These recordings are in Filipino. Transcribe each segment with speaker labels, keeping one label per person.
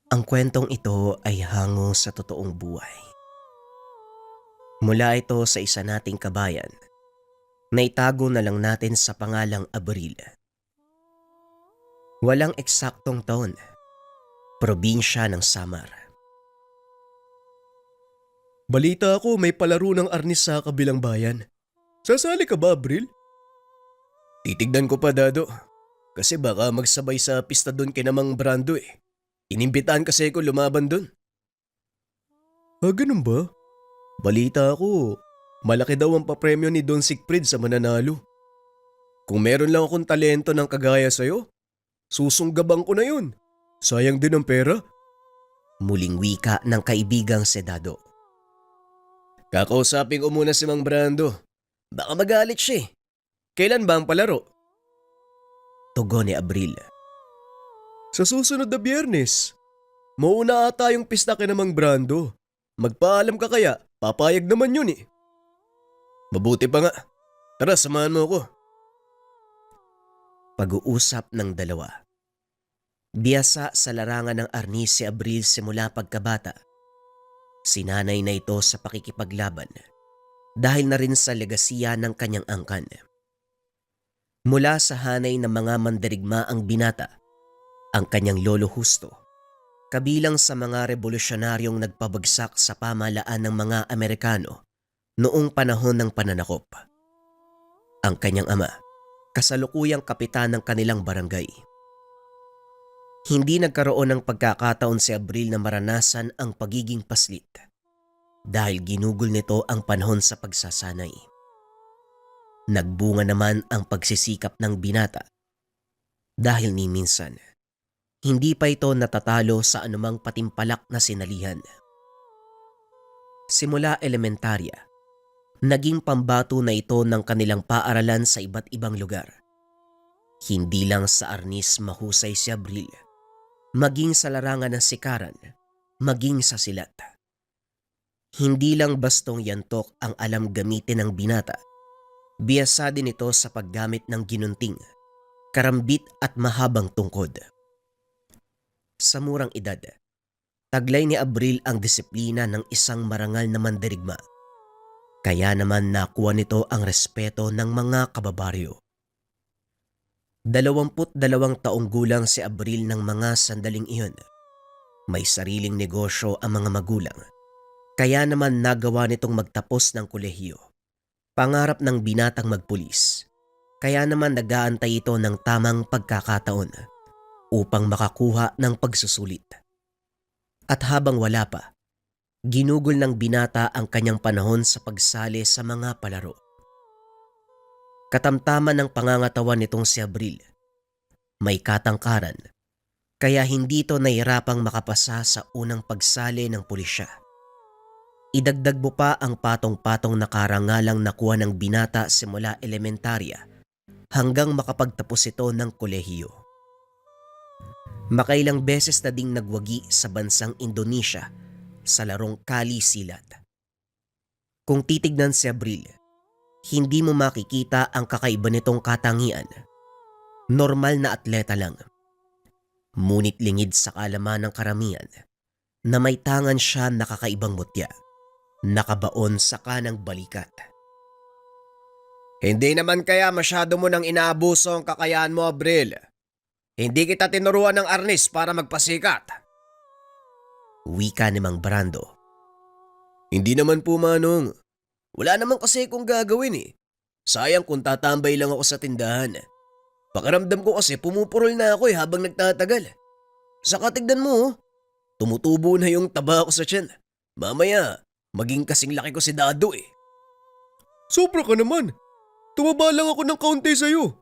Speaker 1: Ang kwentong ito ay hango sa totoong buhay. Mula ito sa isa nating kabayan na itago na lang natin sa pangalang Abril. Walang eksaktong taon, probinsya ng Samar.
Speaker 2: Balita ko may palaro ng arnis sa kabilang bayan. Sasali ka ba, Abril? Titignan ko pa, Dado. Kasi baka magsabay sa pista doon kinamang Brando eh. Inimbitahan kasi ko lumaban doon. Ganun ba? Balita ko, malaki daw ang papremyo ni Don Sigfrid sa mananalo. Kung meron lang akong talento ng kagaya sa'yo, susunggabang ko na yun. Sayang din ang pera.
Speaker 1: Muling wika ng kaibigang si Dado.
Speaker 2: Kakausapin ko muna si Mang Brando. Baka magalit siya eh. Kailan ba ang palaro?
Speaker 1: Tugon ni Abril.
Speaker 2: Sa susunod na Biyernes. Mauna ata yung pista kay Mang Brando. Magpaalam ka kaya, papayag naman yun eh. Mabuti pa nga. Tara, samahan mo ako.
Speaker 1: Pag-uusap ng dalawa. Biyasa sa larangan ng arnis si Abril simula pagkabata. Sinanay na ito sa pakikipaglaban dahil na rin sa legasiya ng kanyang angkan. Mula sa hanay ng mga mandirigma ang binata, ang kanyang lolo Justo, kabilang sa mga revolusyonaryong nagpabagsak sa pamahalaan ng mga Amerikano noong panahon ng pananakop. Ang kanyang ama, kasalukuyang kapitan ng kanilang barangay. Hindi nagkaroon ng pagkakataon si Abril na maranasan ang pagiging paslit dahil ginugol nito ang panahon sa pagsasanay. Nagbunga naman ang pagsisikap ng binata dahil ni minsan hindi pa ito natatalo sa anumang patimpalak na sinalihan. Simula elementarya, naging pambato na ito ng kanilang paaralan sa iba't ibang lugar. Hindi lang sa arnis mahusay si Abril, maging sa larangan ng sikaran, maging sa silat. Hindi lang bastong yantok ang alam gamitin ng binata. Biyasa din ito sa paggamit ng ginunting, karambit at mahabang tungkod. Sa murang edad, taglay ni Abril ang disiplina ng isang marangal na mandirigma. Kaya naman nakuha nito ang respeto ng mga kababaryo. 22 taong gulang si Abril ng mga sandaling iyon. May sariling negosyo ang mga magulang. Kaya naman nagawa nitong magtapos ng kolehiyo. Pangarap ng binatang magpulis. Kaya naman nag-aantay ito ng tamang pagkakataon upang makakuha ng pagsusulit. At habang wala pa, ginugol ng binata ang kanyang panahon sa pagsali sa mga palaro. Katamtaman ng pangangatawan nitong si Abril. May katangkaran, kaya hindi ito nahirapang makapasa sa unang pagsali ng pulisya. Idagdag mo pa ang patong-patong na karangalang nakuha ng binata simula elementarya hanggang makapagtapos ito ng kolehiyo. Makailang beses na ding nagwagi sa bansang Indonesia sa larong Kali Silat. Kung titignan si Abril, hindi mo makikita ang kakaiba nitong katangian. Normal na atleta lang. Ngunit lingid sa kalaman ng karamihan na may tangan siya na kakaibang mutya, nakabaon sa kanang balikat.
Speaker 2: Hindi naman kaya masyado mo nang inaabuso ang kakayahan mo, Abril. Hindi kita tinuruan ng arnis para magpasikat.
Speaker 1: Wika ni Mang Brando.
Speaker 2: Hindi naman po, Manong. Wala naman kasi kung gagawin eh. Sayang kung tatambay lang ako sa tindahan. Pakiramdam ko kasi pumupurol na ako habang nagtatagal. Saka tignan mo, tumutubo na yung taba ko sa tiyan. Mamaya, maging kasing laki ko si Dado eh. Sobra ka naman. Tumaba lang ako ng kaunti sa'yo.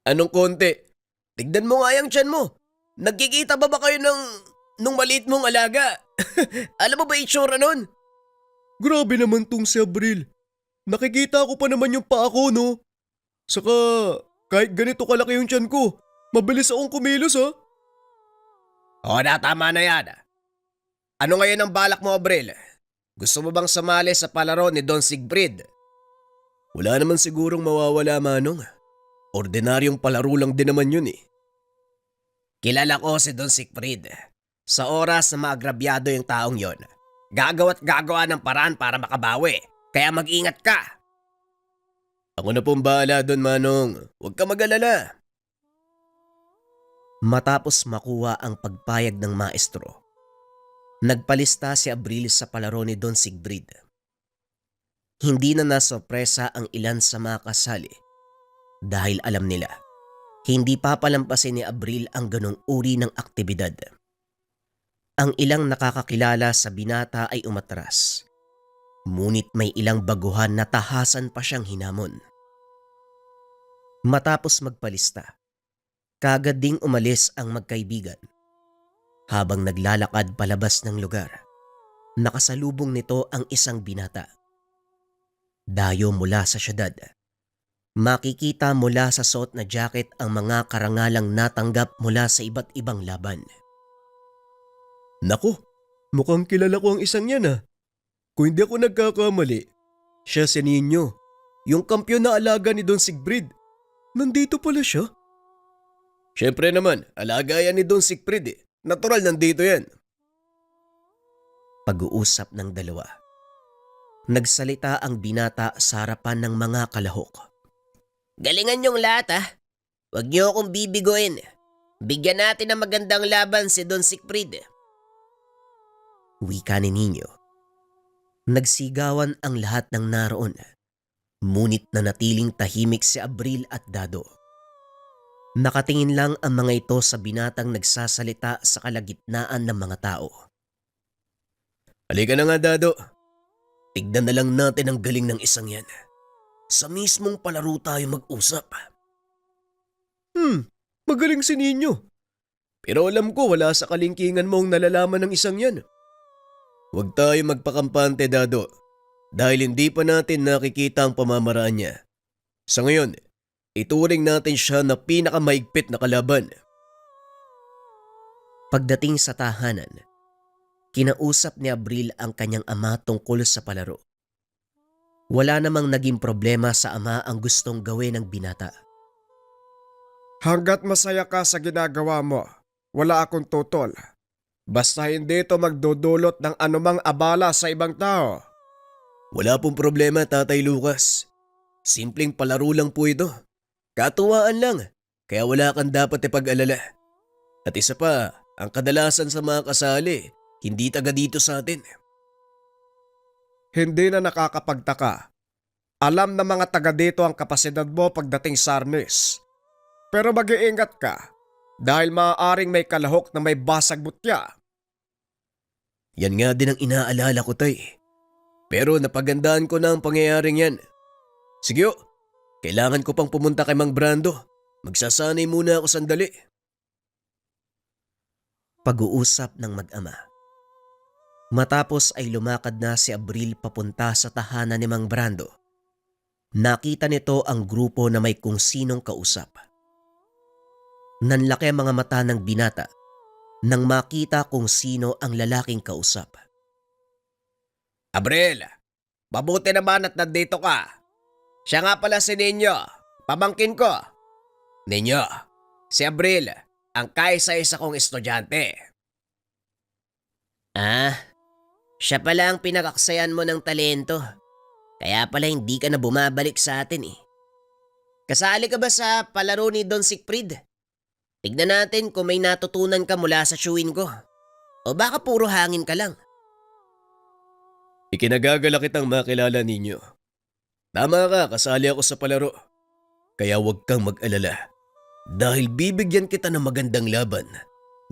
Speaker 2: Anong konti? Tignan mo nga yung tiyan mo. Nagkikita ba kayo nung maliit mong alaga? Alam mo ba itsura nun? Grabe naman tong si Abril. Nakikita ko pa naman yung paa ko, no? Saka, kahit ganito kalaki yung tiyan ko, mabilis akong kumilos, ha? O na, tama na yan. Ano ngayon ang balak mo, Abril? Gusto mo bang sumali sa palaro ni Don Sigfrid? Wala naman sigurong mawawala, Manong. Ordinaryong palaro lang din naman yun eh. Kilala ko si Don Siegfried. Sa oras na maagrabyado yung taong yon, gagawa't gagawa ng paraan para makabawi. Kaya mag-ingat ka. Ako na pong bahala doon, Manong. Huwag ka mag-alala.
Speaker 1: Matapos makuha ang pagpayag ng maestro, nagpalista si Abril sa palaro ni Don Siegfried. Hindi na nasorpresa ang ilan sa mga kasali dahil alam nila hindi papalampasin ni Abril ang ganong uri ng aktibidad. Ang ilang nakakakilala sa binata ay umatras, ngunit may ilang baguhan na tahasan pa siyang hinamon. Matapos magpalista, kaagad ding umalis ang magkaibigan. Habang naglalakad palabas ng lugar, nakasalubong nito ang isang binata. Dayo mula sa syudad. Makikita mula sa suot na jacket ang mga karangalang natanggap mula sa iba't ibang laban.
Speaker 2: Naku, mukhang kilala ko ang isang yan ah. Kung hindi ako nagkakamali, siya si Nino, yung kampiyon na alaga ni Don Siegfried. Nandito pala siya. Siyempre naman, alaga yan ni Don Siegfried eh. Natural nandito yan.
Speaker 1: Pag-uusap ng dalawa. Nagsalita ang binata sa harapan ng mga kalahok.
Speaker 3: Galingan niyong lahat ha. Huwag niyo akong bibigoin. Bigyan natin ng magandang laban si Don Siegfried.
Speaker 1: Wika ni Nino. Nagsigawan ang lahat ng naroon. Ngunit nanatiling tahimik si Abril at Dado. Nakatingin lang ang mga ito sa binatang nagsasalita sa kalagitnaan ng mga tao.
Speaker 2: Halika na nga, Dado. Tignan na lang natin ang galing ng isang yan. Sa mismong palaro tayo mag-usap. Magaling si Nino. Pero alam ko wala sa kalingkingan mong nalalaman ng isang yan. Huwag tayo magpakampante, Dado. Dahil hindi pa natin nakikita ang pamamaraan niya. Sa ngayon, ituring natin siya na pinakamaigpit na kalaban.
Speaker 1: Pagdating sa tahanan, kinausap ni Abril ang kanyang ama tungkol sa palaro. Wala namang naging problema sa ama ang gustong gawin ng binata.
Speaker 4: Hanggat masaya ka sa ginagawa mo, wala akong tutol. Basta hindi ito magdudulot ng anumang abala sa ibang tao.
Speaker 2: Wala pong problema, Tatay Lucas. Simpleng palaro lang po ito. Katuwaan lang, kaya wala kang dapat ipag-alala. At isa pa, ang kadalasan sa mga kasali, hindi taga dito sa atin.
Speaker 4: Hindi na nakakapagtaka. Alam na mga taga dito ang kapasidad mo pagdating sa arnis. Pero mag-iingat ka dahil maaaring may kalahok na may basag butya.
Speaker 2: Yan nga din ang inaalala ko, Tay. Pero napagandaan ko na ang pangyayaring yan. Sige, kailangan ko pang pumunta kay Mang Brando. Magsasanay muna ako sandali.
Speaker 1: Pag-uusap ng mag-ama. Matapos ay lumakad na si Abril papunta sa tahanan ni Mang Brando. Nakita nito ang grupo na may kung sinong kausap. Nanlaki ang mga mata ng binata nang makita kung sino ang lalaking kausap.
Speaker 2: Abril, mabuti naman at nandito ka. Siya nga pala si Nino, pamangkin ko. Nino, si Abril, ang kaisa-isa kong estudyante.
Speaker 3: Siya pala ang pinakaksayan mo ng talento. Kaya pala hindi ka na bumabalik sa atin eh. Kasali ka ba sa palaro ni Don Siegfried? Tignan natin kung may natutunan ka mula sa chewin ko. O baka puro hangin ka lang.
Speaker 2: Ikinagagala kitang makilala ninyo. Tama ka, kasali ako sa palaro. Kaya huwag kang mag-alala. Dahil bibigyan kita ng magandang laban.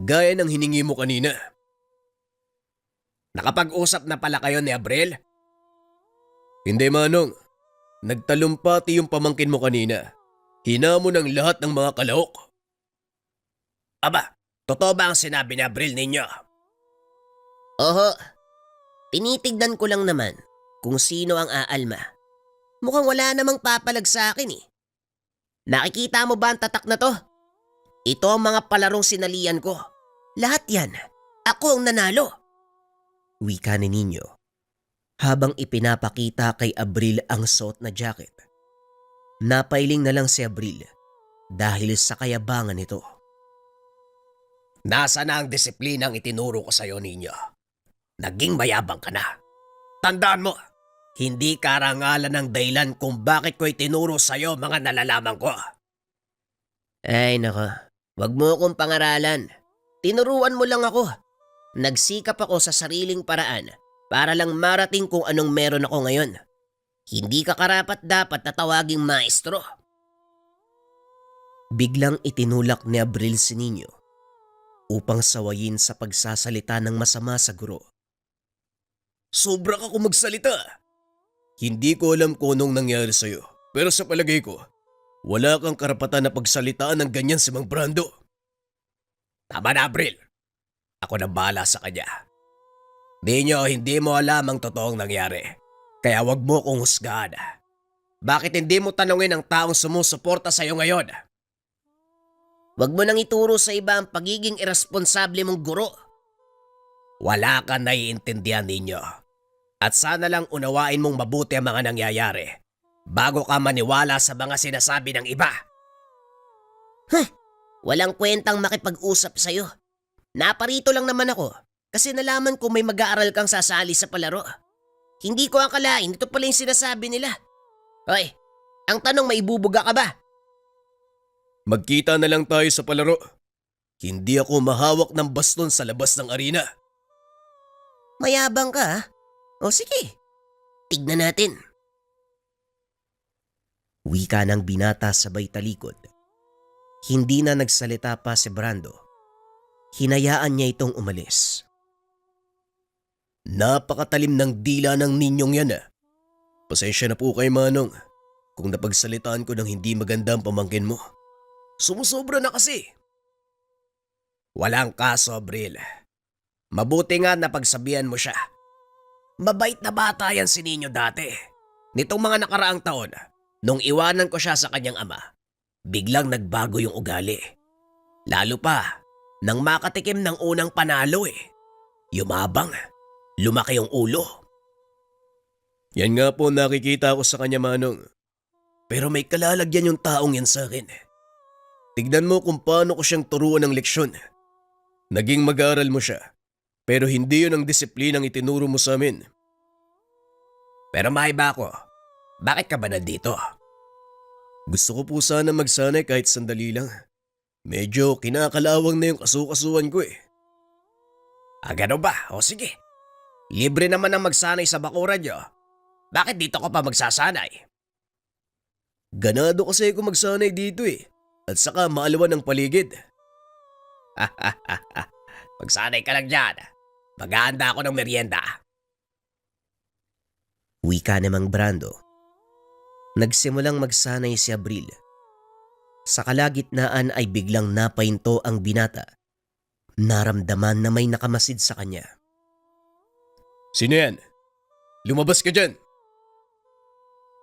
Speaker 2: Gaya ng hiningi mo kanina. Nakapag-usap na pala kayo ni Abril? Hindi, Manong. Nagtalumpati yung pamangkin mo kanina. Hinamon ang lahat ng mga kalahok.
Speaker 3: Aba, totoo ba ang sinabi ni Abril ninyo? Oho, tinitignan ko lang naman kung sino ang aalma. Mukhang wala namang papalag sa akin eh. Nakikita mo ba ang tatak na to? Ito ang mga palarong sinalian ko. Lahat yan, ako ang nanalo.
Speaker 1: Wika ni Nino habang ipinapakita kay Abril ang suot na jacket. Napailing na lang si Abril dahil sa kayabangan nito.
Speaker 3: Nasa na ang disiplinang itinuro ko sa'yo ninyo? Naging mayabang ka na. Tandaan mo, hindi karangalan ng dahilan kung bakit ko itinuro sa'yo mga nalalaman ko.
Speaker 1: Ay nako, wag mo akong pangaralan. Tinuruan mo lang ako. Nagsikap ako sa sariling paraan para lang marating kung anong meron ako ngayon. Hindi ka karapat dapat na tawaging maestro. Biglang itinulak ni Abril si Nino upang sawayin sa pagsasalita ng masama sa guro.
Speaker 2: Sobra ka kung magsalita. Hindi ko alam kung anong nangyari sa'yo. Pero sa palagay ko, wala kang karapatan na pagsalitaan ng ganyan si Mang Brando.
Speaker 3: Tama na, Abril. Ako na bahala sa kanya. Hindi mo alam ang totoong nangyari. Kaya wag mo kong husgahan. Bakit hindi mo tanungin ang taong sumusuporta sa'yo ngayon?
Speaker 1: Wag mo nang ituro sa iba ang pagiging irresponsable mong guro.
Speaker 3: Wala ka naiintindihan ninyo. At sana lang unawain mong mabuti ang mga nangyayari bago ka maniwala sa mga sinasabi ng iba.
Speaker 1: Walang kwentang makipag-usap sa'yo. Naparito lang naman ako kasi nalaman ko may mag-aaral kang sasali sa palaro. Hindi ko akalain ito pala yung sinasabi nila. Hoy, ang tanong, maibubuga ka ba?
Speaker 2: Magkita na lang tayo sa palaro. Hindi ako mahawak ng baston sa labas ng arena.
Speaker 1: Mayabang ka ha? O sige, tignan natin. Wika ng binata sabay talikod. Hindi na nagsalita pa si Brando. Hinayaan niya itong umalis.
Speaker 2: Napakatalim ng dila ng ninyong yan ah. Pasensya na po kay Manong kung napagsalitaan ko ng hindi maganda ang pamangkin mo. Sumusobra na kasi.
Speaker 3: Walang kaso, Abril. Mabuti nga na pagsabihan mo siya. Mabait na bata yan si Nino dati. Nitong mga nakaraang taon, nung iwanan ko siya sa kanyang ama, biglang nagbago yung ugali. Lalo pa, nang makatikim ng unang panalo eh. Yumabang, lumaki yung ulo.
Speaker 2: Yan nga po nakikita ko sa kanya, Manong. Pero may kalalagyan yung taong yan sa akin. Tignan mo kung paano ko siyang turuan ng leksyon. Naging mag-aaral mo siya, pero hindi yun ang disiplinang itinuro mo sa amin.
Speaker 3: Pero maiba ako, bakit ka ba nandito?
Speaker 2: Gusto ko po sana magsanay kahit sandali lang. Medyo kinakalawang na yung kasukasuan ko eh.
Speaker 3: Gano'n ba? O sige. Libre naman ang magsanay sa bakuran nyo. Bakit dito ko pa magsasanay?
Speaker 2: Ganado kasi ako magsanay dito eh. At saka maalawan ang paligid.
Speaker 3: Magsanay ka lang dyan. Maghahanda ako ng merienda.
Speaker 1: Wika namang Brando. Nagsimulang magsanay si Abril. Sa kalagitnaan ay biglang napahinto ang binata. Naramdaman na may nakamasid sa kanya.
Speaker 2: Sino yan? Lumabas ka dyan!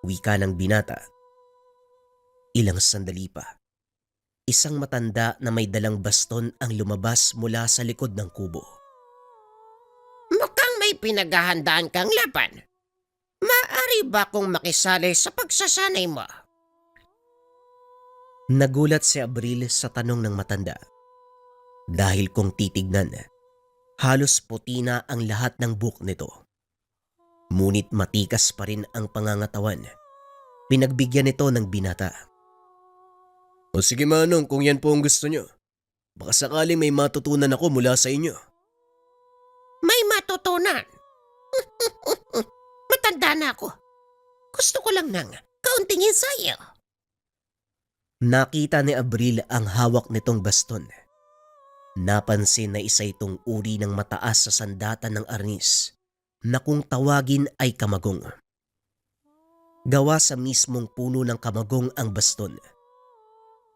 Speaker 1: Wika ng binata. Ilang sandali pa. Isang matanda na may dalang baston ang lumabas mula sa likod ng kubo.
Speaker 3: Mukhang may pinaghahandaan kang laban. Maaari ba kong makisali sa pagsasanay mo?
Speaker 1: Nagulat si Abril sa tanong ng matanda. Dahil kung titignan, halos puti na ang lahat ng buhok nito. Ngunit matikas pa rin ang pangangatawan. Pinagbigyan nito ng binata.
Speaker 2: O sige Manong, kung yan po ang gusto nyo. Baka sakaling may matutunan ako mula sa inyo.
Speaker 3: May matutunan? Matanda na ako. Gusto ko lang ng kaunting ensayo.
Speaker 1: Nakita ni Abril ang hawak nitong baston. Napansin na isa itong uri ng mataas sa sandata ng arnis na kung tawagin ay kamagong. Gawa sa mismong puno ng kamagong ang baston.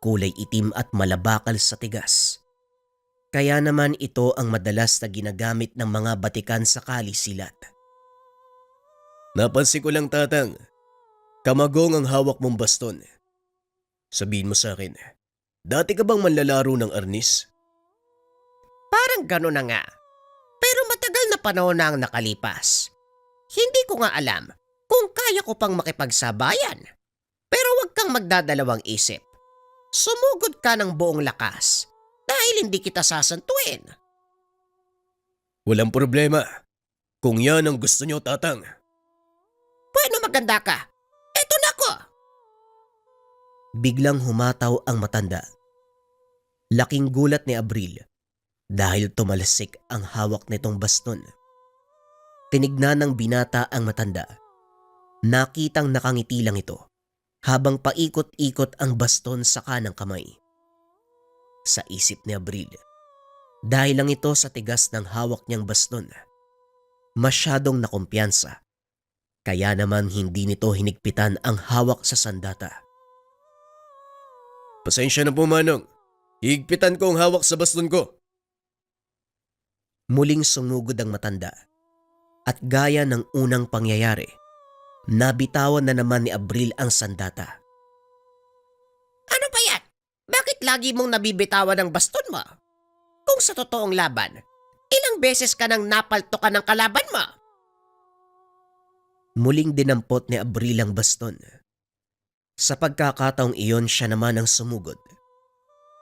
Speaker 1: Kulay itim at malabakal sa tigas. Kaya naman ito ang madalas na ginagamit ng mga batikan sa kalisilat.
Speaker 2: Napansin ko lang tatang, kamagong ang hawak mong baston. Sabihin mo sa akin, dati ka bang manlalaro ng arnis?
Speaker 3: Parang gano'n na nga. Pero matagal na panahon na ang nakalipas. Hindi ko nga alam kung kaya ko pang makipagsabayan. Pero huwag kang magdadalawang isip. Sumugod ka ng buong lakas dahil hindi kita sasantuin.
Speaker 2: Walang problema. Kung yan ang gusto nyo, Tatang.
Speaker 3: Bueno, maganda ka. Eto na ko.
Speaker 1: Biglang humataw ang matanda. Laking gulat ni Abril dahil tumalsik ang hawak nitong baston. Tinignan ng binata ang matanda. Nakitang nakangiti lang ito habang paikot-ikot ang baston sa kanang kamay. Sa isip ni Abril, dahil lang ito sa tigas ng hawak niyang baston, masyadong nakumpiyansa. Kaya naman hindi nito hinigpitan ang hawak sa sandata.
Speaker 2: Pasensya na po, Manong. Higpitan ko ang hawak sa baston ko.
Speaker 1: Muling sumugod ang matanda at gaya ng unang pangyayari, nabitawan na naman ni Abril ang sandata.
Speaker 3: Ano ba yan? Bakit lagi mong nabibitawan ang baston mo? Kung sa totoong laban, ilang beses ka nang napaltokan ng kalaban mo?
Speaker 1: Muling dinampot ni Abril ang baston. Sa pagkakataong iyon siya naman ang sumugod.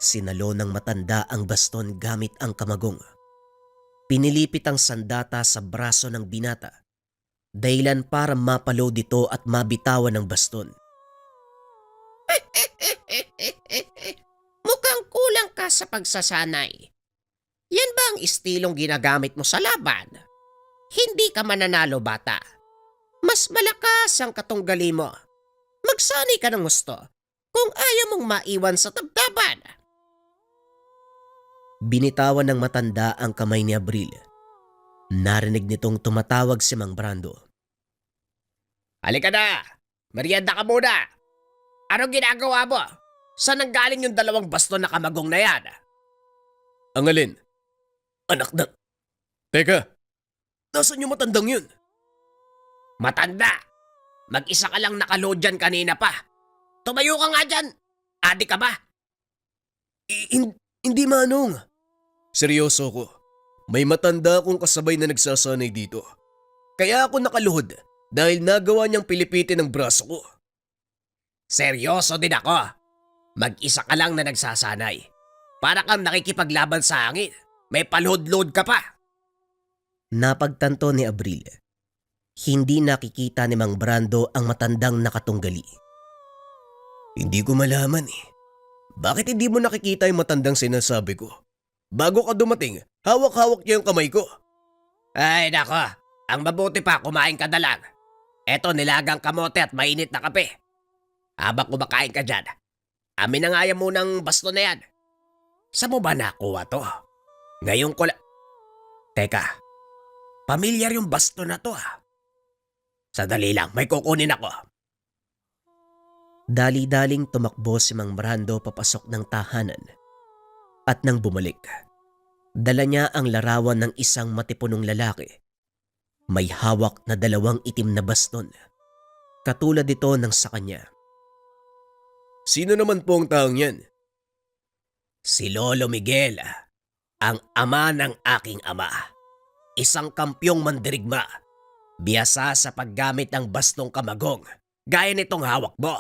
Speaker 1: Sinalo ng matanda ang baston gamit ang kamagong. Pinilipit ang sandata sa braso ng binata, dahilan para mapalo dito at mabitawan ng baston.
Speaker 3: Mukhang kulang ka sa pagsasanay. Yan ba ang istilong ginagamit mo sa laban? Hindi ka mananalo, bata. Mas malakas ang katunggali mo. Magsanay ka ng gusto kung ayaw mong maiwan sa tabtaban.
Speaker 1: Binitawan ng matanda ang kamay ni Abril. Narinig nitong tumatawag si Mang Brando.
Speaker 3: Halika na! Merienda ka muna! Anong ginagawa mo? Saan nanggaling yung dalawang baston na kamagong na yan?
Speaker 2: Ang alin? Anak na... Teka, nasan yung matandang yun?
Speaker 3: Matanda! Mag-isa ka lang nakaload dyan kanina pa. Tumayo ka nga dyan! Adi ka ba?
Speaker 2: Hindi, Manong. Seryoso ko. May matanda akong kasabay na nagsasanay dito. Kaya ako nakaluhod dahil nagawa niyang pilipitin ang braso ko.
Speaker 3: Seryoso din ako. Mag-isa ka lang na nagsasanay. Para kang nakikipaglaban sa hangin. May palhod-load ka pa.
Speaker 1: Napagtanto ni Abril. Hindi nakikita ni Mang Brando ang matandang nakatunggali.
Speaker 2: Hindi ko malaman eh. Bakit hindi mo nakikita yung matandang sinasabi ko? Bago ka dumating, hawak-hawak niya yung kamay ko.
Speaker 3: Ay nako, ang mabuti pa kumain ka na lang. Eto nilagang kamote at mainit na kape. Habang kumakain ka dyan, amin na nga yan munang baston na yan. Saan mo ba nakuha to? Ngayon ko Teka, pamilyar yung baston na to ah. Sadali lang, may kukunin ako.
Speaker 1: Dali-daling tumakbo si Mang Brando papasok ng tahanan. At nang bumalik, dala niya ang larawan ng isang matipunong lalaki. May hawak na 2 itim na baston. Katulad ito ng sa kanya.
Speaker 2: Sino naman po ang taong yan?
Speaker 3: Si Lolo Miguel, ang ama ng aking ama. Isang kampyong mandirigma. Biyasa sa paggamit ng bastong kamagong, gaya nitong hawak mo.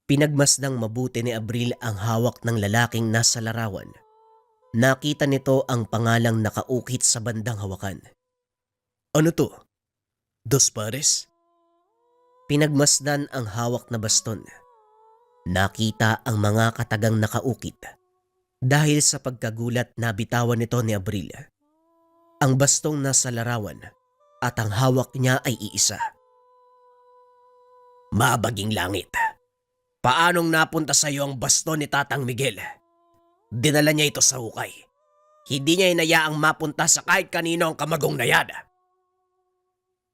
Speaker 1: Pinagmasdang mabuti ni Abril ang hawak ng lalaking nasa larawan. Nakita nito ang pangalang nakaukit sa bandang hawakan.
Speaker 2: Ano to? Dos pares?
Speaker 1: Pinagmasdan ang hawak na baston. Nakita ang mga katagang nakaukit. Dahil sa pagkagulat nabitawan nito ni Abril. Ang bastong nasa larawan at ang hawak niya ay iisa.
Speaker 3: Mabaging langit. Paanong napunta sa iyo ang baston ni Tatang Miguel? Dinala niya ito sa hukay. Hindi niya inayaang mapunta sa kahit kanino ang kamagong na yan.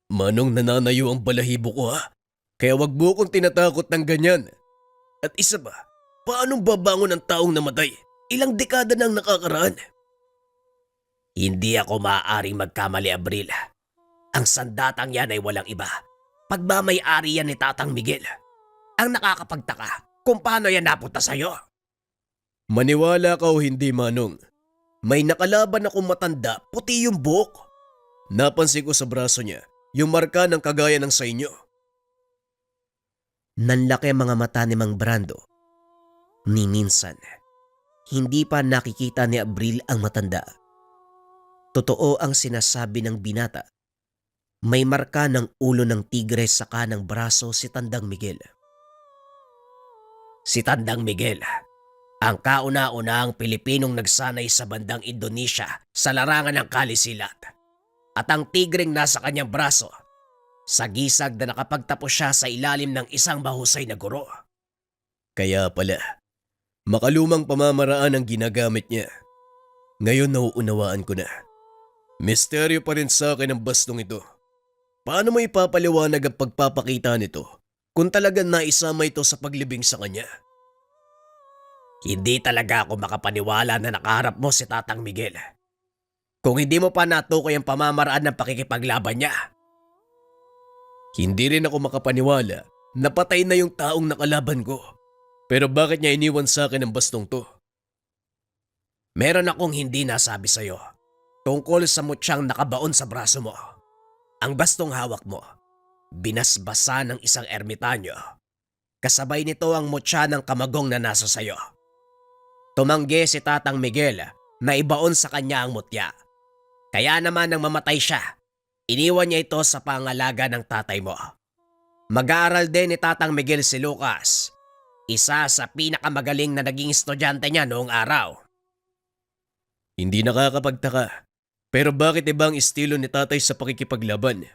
Speaker 2: Manong, nananayo ang balahibo ko ha. Kaya wag mo kong tinatakot ng ganyan. At isa ba, paanong babangon ang taong namatay? Ilang dekada nang nakakaraan.
Speaker 3: Hindi ako maaaring magkamali, Abril. Ang sandatang yan ay walang iba. Pagmamay-ari yan ni Tatang Miguel. Ang nakakapagtaka kung paano yan napunta sa'yo.
Speaker 2: Maniwala ka o hindi, Manong. May nakalaban akong matanda, puti yung buhok. Napansin ko sa braso niya yung marka ng kagaya ng sa inyo.
Speaker 1: Nanlaki ang mga mata ni Mang Brando. Ni minsan, hindi pa nakikita ni Abril ang matanda. Totoo ang sinasabi ng binata. May marka ng ulo ng tigre sa kanang braso si Tandang Miguel.
Speaker 3: Si Tandang Miguel, ang kauna-unahang Pilipinong nagsanay sa bandang Indonesia sa larangan ng kalisilat. At ang tigreng nasa kanyang braso, sa gisag na nakapagtapos siya sa ilalim ng isang mahusay na guro.
Speaker 2: Kaya pala, makalumang pamamaraan ang ginagamit niya. Ngayon nauunawaan ko na. Misteryo pa rin sa akin ang bastong ito. Paano mo ipapaliwanag ang pagpapakita nito kung talagang naisama ito sa paglibing sa kanya?
Speaker 3: Hindi talaga ako makapaniwala na nakaharap mo si Tatang Miguel. Kung hindi mo pa natukoy ang pamamaraan ng pakikipaglaban niya.
Speaker 2: Hindi rin ako makapaniwala na patay na yung taong nakalaban ko. Pero bakit niya iniwan sa akin ang bastong to?
Speaker 3: Meron akong hindi nasabi sa'yo tungkol sa mutyang nakabaon sa braso mo. Ang bastong hawak mo, binasbasa ng isang ermitanyo. Kasabay nito ang mutya ng kamagong na nasa sayo. Tumanggi si Tatang Miguel na ibaon sa kanya ang mutya. Kaya naman nang mamatay siya, iniwan niya ito sa pangalaga ng tatay mo. Mag-aaral din ni Tatang Miguel si Lucas, isa sa pinakamagaling na naging estudyante niya noong araw.
Speaker 2: Hindi nakakapagtaka. Pero bakit iba ang estilo ni tatay sa pakikipaglaban?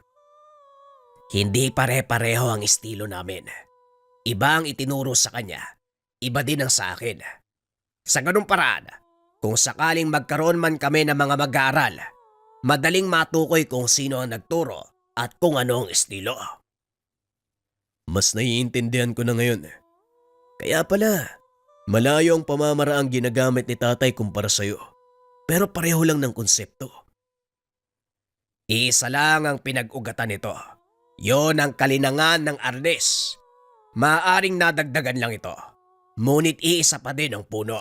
Speaker 3: Hindi pare-pareho ang estilo namin. Iba ang itinuro sa kanya, iba din ang sa akin. Sa ganung paraan, kung sakaling magkaroon man kami ng mga mag-aaral, madaling matukoy kung sino ang nagturo at kung ano ang estilo.
Speaker 2: Mas naiintindihan ko na ngayon. Kaya pala, malayo ang pamamaraang ginagamit ni tatay kumpara sa'yo. Pero pareho lang ng konsepto.
Speaker 3: Isa lang ang pinag-ugatan nito. Yon ang kalinangan ng arnes. Maaring nadagdagan lang ito. Ngunit iisa pa din ang puno.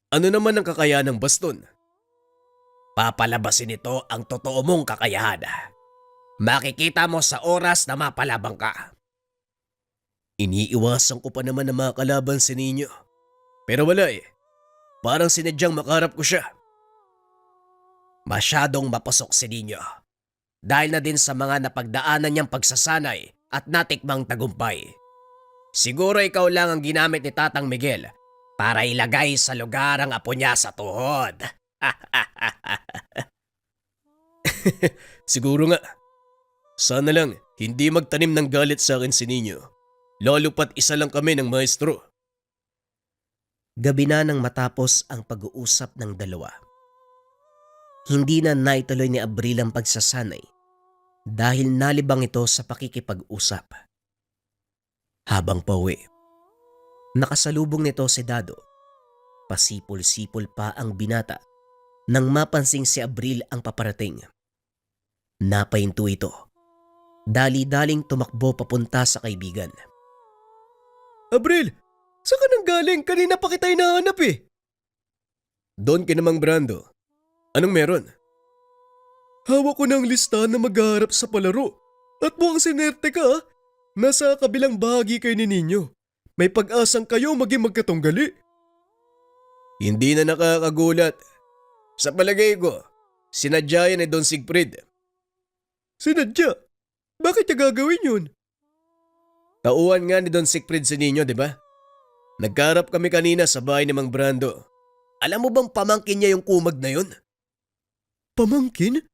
Speaker 2: Ano naman ang kakayahan ng baston?
Speaker 3: Papalabasin nito ang totoo mong kakayahan. Makikita mo sa oras na mapalabang ka.
Speaker 2: Iniiwasan ko pa naman na makalaban si Ninyo. Pero wala eh. Parang sinadyang makarap ko siya.
Speaker 3: Masyadong mapasok si Nino. Dahil na din sa mga napagdaanan niyang pagsasanay at natikmang tagumpay. Siguro ikaw lang ang ginamit ni Tatang Miguel para ilagay sa lugar ang apo niya sa tuhod.
Speaker 2: Siguro nga. Sana lang hindi magtanim ng galit sa akin si Ninyo. Lalo pat isa lang kami ng maestro.
Speaker 1: Gabi na nang matapos ang pag-uusap ng dalawa. Hindi na naituloy ni Abril ang pagsasanay dahil nalibang ito sa pakikipag-usap. Habang pauwi, nakasalubong nito si Dado. Pasipol-sipol pa ang binata nang mapansing si Abril ang paparating. Napahinto ito. Dali-daling tumakbo papunta sa kaibigan.
Speaker 2: Abril, saan ka nang galing? Kanina pa kita hinahanap eh. Doon kinamang Brando. Anong meron? Hawak ko ng listahan na maghaharap sa palaro. At mukhang sinerte ka ah. Nasa kabilang bahagi kayo ni Ninyo. May pag-asang kayo maging magkatunggali. Hindi na nakakagulat. Sa palagay ko, sinadya yan ni Don Siegfried. Sinadya? Bakit niya gagawin yun? Tauhan nga ni Don Siegfried si Ninyo, di ba? Nagkarap kami kanina sa bahay ni Mang Brando. Alam mo bang pamangkin niya yung kumag na yun? Pamangkin?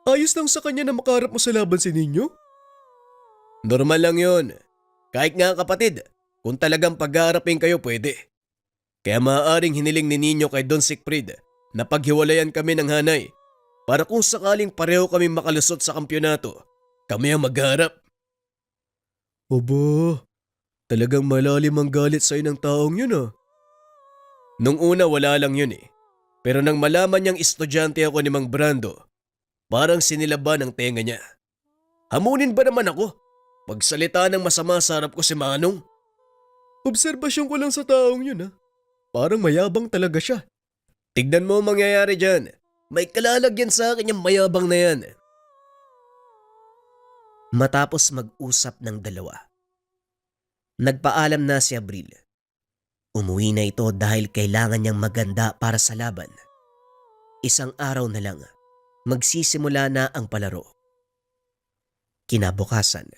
Speaker 2: Ayos lang sa kanya na makarap mo sa laban si Ninyo? Normal lang yun. Kahit nga kapatid, kung talagang pag-aarapin kayo pwede. Kaya maaaring hiniling ni Ninyo kay Don Siegfried na paghiwalayan kami ng hanay para kung sakaling pareho kami makalusot sa kampyonato, kami ang magharap. Aba, talagang malalim ang galit sa'yo ng taong yun ah. Nung una wala lang yun eh. Pero nang malaman niyang estudyante ako ni Mang Brando, parang sinilaban ang tenga niya. Hamunin ba naman ako? Pagsalita ng masama sa harap ko si Manong? Obserbasyon ko lang sa taong yun ah. Parang mayabang talaga siya. Tignan mo ang mangyayari dyan. May kalalagyan sa akin yung mayabang na yan.
Speaker 1: Matapos mag-usap ng dalawa, nagpaalam na si Abril. Umuwi na ito dahil kailangan niyang maganda para sa laban. Isang araw na lang, magsisimula na ang palaro. Kinabukasan,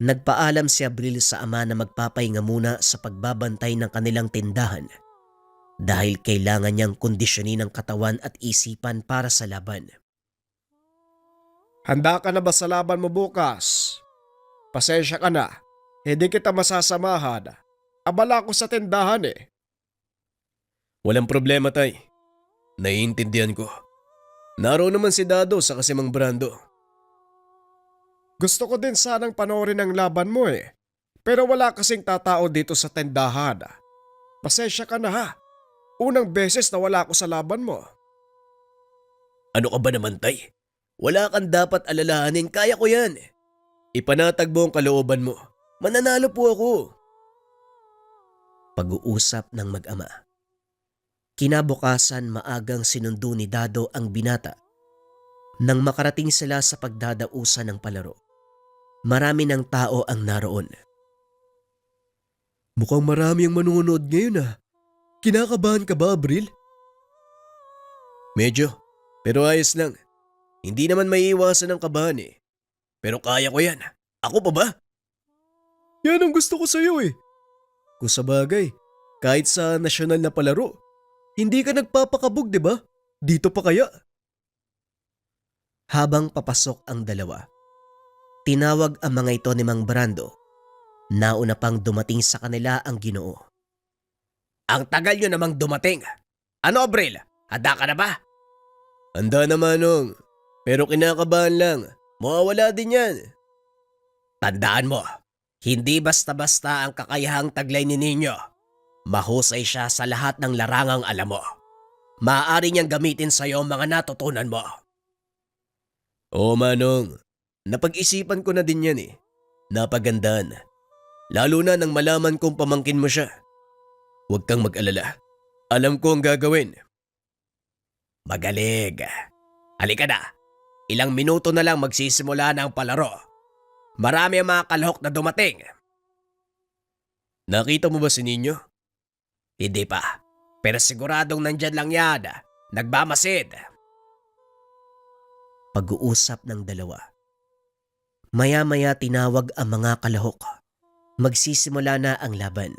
Speaker 1: nagpaalam si Abril sa ama na magpapahinga muna sa pagbabantay ng kanilang tindahan dahil kailangan niyang kondisyonin ang katawan at isipan para sa laban.
Speaker 4: Handa ka na ba sa laban mo bukas? Pasensya ka na, hindi kita masasamahan. Abala ko sa tindahan eh.
Speaker 2: Walang problema, tay. Naiintindihan ko. Naroon naman si Dado sa Mang Brando.
Speaker 4: Gusto ko din sanang panoorin ang laban mo eh. Pero wala kasing tatao dito sa tindahan. Pasensya ka na ha. Unang beses na wala ako sa laban mo.
Speaker 2: Ano ka ba naman, tay? Wala kang dapat alalahanin, kaya ko yan. Ipanatag mo ang kalooban mo. Mananalo po ako.
Speaker 1: Pag-uusap ng mag-ama. Kinabukasan maagang sinundo ni Dado ang binata. Nang makarating sila sa pagdadausan ng palaro, marami ng tao ang naroon.
Speaker 2: Mukhang marami ang manunood ngayon ah. Kinakabahan ka ba, Abril? Medyo, pero ayos lang. Hindi naman maiiwasan ang kabahan eh. Pero kaya ko yan. Ako pa ba? Yan ang gusto ko sa'yo eh. Kung sa bagay, kahit sa nasyonal na palaro, hindi ka nagpapakabog, di ba? Dito pa kaya?
Speaker 1: Habang papasok ang dalawa, tinawag ang mga ito ni Mang Brando. Nauna pang dumating sa kanila ang Ginoo.
Speaker 3: Ang tagal nyo namang dumating. Ano, Abril? Handa ka na ba?
Speaker 2: Handa na, Manong. Pero kinakabahan lang. Mawawala din yan.
Speaker 3: Tandaan mo, hindi basta-basta ang kakayahang taglay ni Ninyo. Mahusay siya sa lahat ng larangang alam mo. Maaari niyang gamitin sa iyo ang mga natutunan mo.
Speaker 2: Oo, Manong. Napag-isipan ko na din yan eh. Napagandaan. Lalo na nang malaman kong pamangkin mo siya. Huwag kang mag-alala. Alam ko ang gagawin.
Speaker 3: Magaling. Halika na. Ilang minuto na lang magsisimula na ang palaro. Marami ang mga kalahok na dumating.
Speaker 2: Nakita mo ba si Ninyo?
Speaker 3: Hindi pa. Pero siguradong nandyan lang yan. Nagbamasid.
Speaker 1: Pag-uusap ng dalawa. Maya-maya tinawag ang mga kalahok. Magsisimula na ang laban.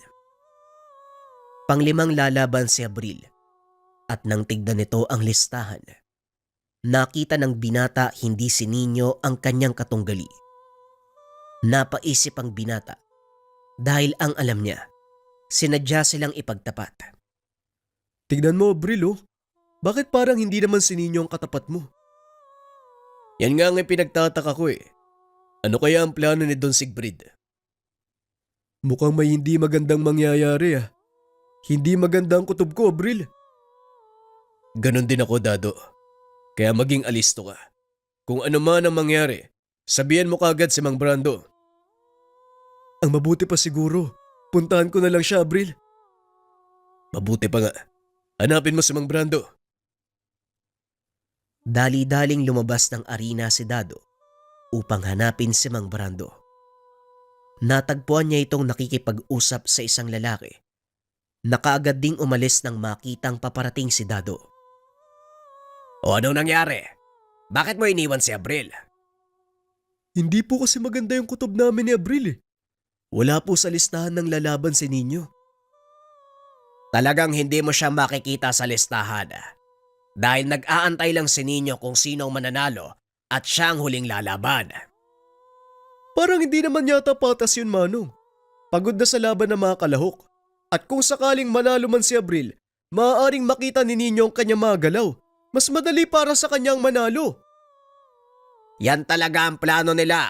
Speaker 1: Panglimang lalaban si Abril. At nang tignan nito ang listahan, nakita ng binata hindi si Ninyo ang kanyang katunggali. Napaisip ang binata dahil ang alam niya, sinadya silang ipagtapat.
Speaker 2: Tignan mo, Abril oh. Bakit parang hindi naman si Ninyo ang katapat mo? Yan nga ang pinagtataka ko eh. Ano kaya ang plano ni Don Sigfrid? Mukhang may hindi magandang mangyayari ah. Hindi maganda ang kutob ko, Abril. Ganon din ako, Dado. Kaya maging alisto ka. Kung ano man ang mangyari, sabihan mo kagad si Mang Brando. Ang mabuti pa siguro, puntahan ko na lang siya, Abril. Mabuti pa nga. Hanapin mo si Mang Brando.
Speaker 1: Dali-daling lumabas ng arena si Dado upang hanapin si Mang Brando. Natagpuan niya itong nakikipag-usap sa isang lalaki. Nakaagad ding umalis nang makitang paparating si Dado.
Speaker 3: O anong nangyari? Bakit mo iniwan si Abril?
Speaker 2: Hindi po kasi maganda yung kutob namin ni Abril eh. Wala po sa listahan ng lalaban si Ninyo.
Speaker 3: Talagang hindi mo siya makikita sa listahan. Dahil nag-aantay lang si Ninyo kung sino ang mananalo at siya ang huling lalaban.
Speaker 2: Parang hindi naman yata patas yun, Manong. Pagod na sa laban ng mga kalahok. At kung sakaling manalo man si Abril, maaaring makita ni Ninyo ang kanyang mga galaw. Mas madali para sa kanyang manalo.
Speaker 3: Yan talaga ang plano nila.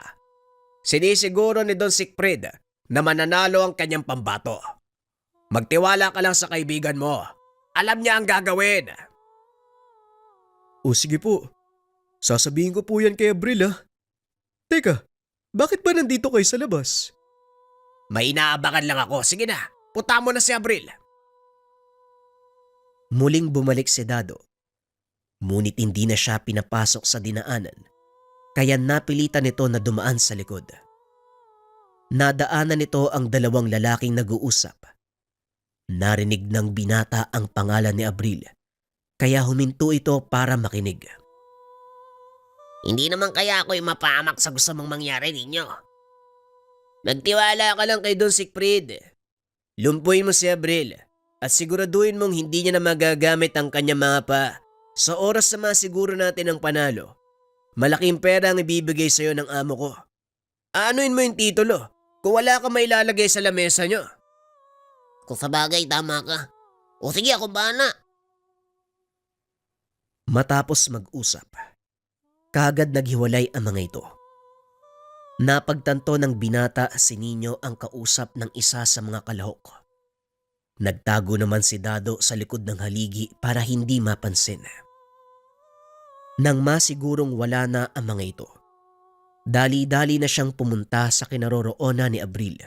Speaker 3: Sinisiguro ni Don Sigfrid na mananalo ang kanyang pambato. Magtiwala ka lang sa kaibigan mo. Alam niya ang gagawin.
Speaker 2: O sige po. Sasabihin ko po yan kay Abril ah. Teka, bakit ba nandito kayo sa labas?
Speaker 3: May inaabangan lang ako. Sige na, punta mo na si Abril.
Speaker 1: Muling bumalik si Dado. Ngunit hindi na siya pinapasok sa dinaanan, kaya napilitan nito na dumaan sa likod. Nadaanan nito ang dalawang lalaking nag-uusap. Narinig ng binata ang pangalan ni Abril, kaya huminto ito para makinig.
Speaker 3: Hindi naman kaya ako'y mapahamak sa gusto mong mangyari ninyo.
Speaker 2: Nagtiwala ka lang kay Don Siegfried. Lumpuin mo si Abril at siguraduhin mong hindi niya na magagamit ang kanyang mga pa. Sa oras na masiguro natin ang panalo, malaking pera ang ibibigay sa'yo ng amo ko. Aanuin mo yung titulo kung wala ka mailalagay sa lamesa nyo.
Speaker 3: Kung sa bagay, tama ka. O sige, ako bahala.
Speaker 1: Matapos mag-usap, kaagad naghiwalay ang mga ito. Napagtanto ng binata si Nino ang kausap ng isa sa mga kalahok. Nagtago naman si Dado sa likod ng haligi para hindi mapansin. Nang masigurong wala na ang mga ito, dali-dali na siyang pumunta sa kinaroroonan ni Abril.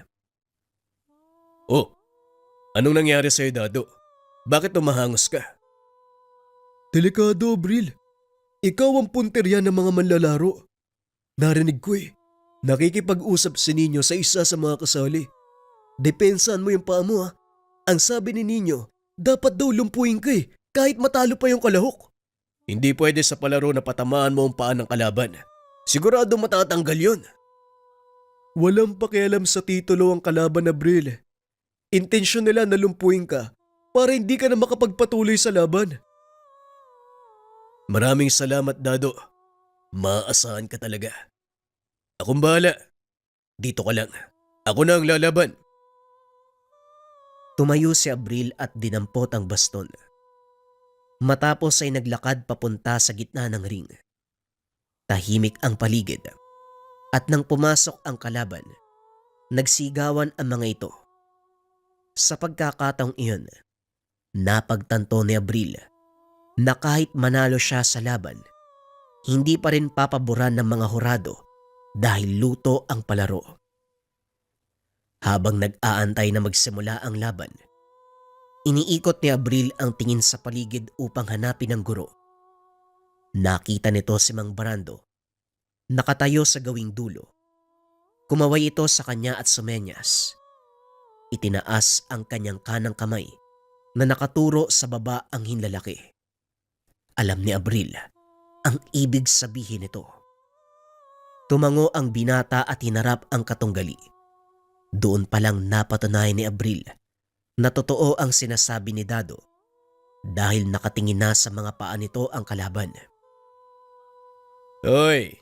Speaker 2: Oh, anong nangyari sa'yo, Dado? Bakit tumahangos ka?
Speaker 4: Delikado, Abril. Ikaw ang punterya ng mga manlalaro. Narinig ko eh. Nakikipag-usap si Nino sa isa sa mga kasali. Depensahan mo yung paa mo ha. Ang sabi ni Nino, dapat daw lumpuin ka eh, kahit matalo pa yung kalahok.
Speaker 2: Hindi pwede sa palaro na patamaan mo ang paa ng kalaban. Sigurado matatanggal yun.
Speaker 4: Walang pakialam sa titulo ang kalaban, Abril. Intensyon nila na lumpuin ka para hindi ka na makapagpatuloy sa laban.
Speaker 2: Maraming salamat, Dado. Maaasahan ka talaga. Akong bahala. Dito ka lang. Ako na ang lalaban.
Speaker 1: Tumayo si Abril at dinampot ang baston. Matapos ay naglakad papunta sa gitna ng ring. Tahimik ang paligid. At nang pumasok ang kalaban, nagsigawan ang mga ito. Sa pagkakataong iyon, napagtanto ni Abril na kahit manalo siya sa laban, hindi pa rin papaboran ng mga hurado dahil luto ang palaro. Habang nag-aantay na magsimula ang laban, iniikot ni Abril ang tingin sa paligid upang hanapin ang guro. Nakita nito si Mang Barando, nakatayo sa gawing dulo. Kumaway ito sa kanya at sumenyas. Itinaas ang kanyang kanang kamay na nakaturo sa baba ang hinlalaki. Alam ni Abril ang ibig sabihin nito. Tumango ang binata at hinarap ang katunggali. Doon palang napatunayan ni Abril na totoo ang sinasabi ni Dado dahil nakatingin na sa mga paa nito ang kalaban.
Speaker 2: Hoy,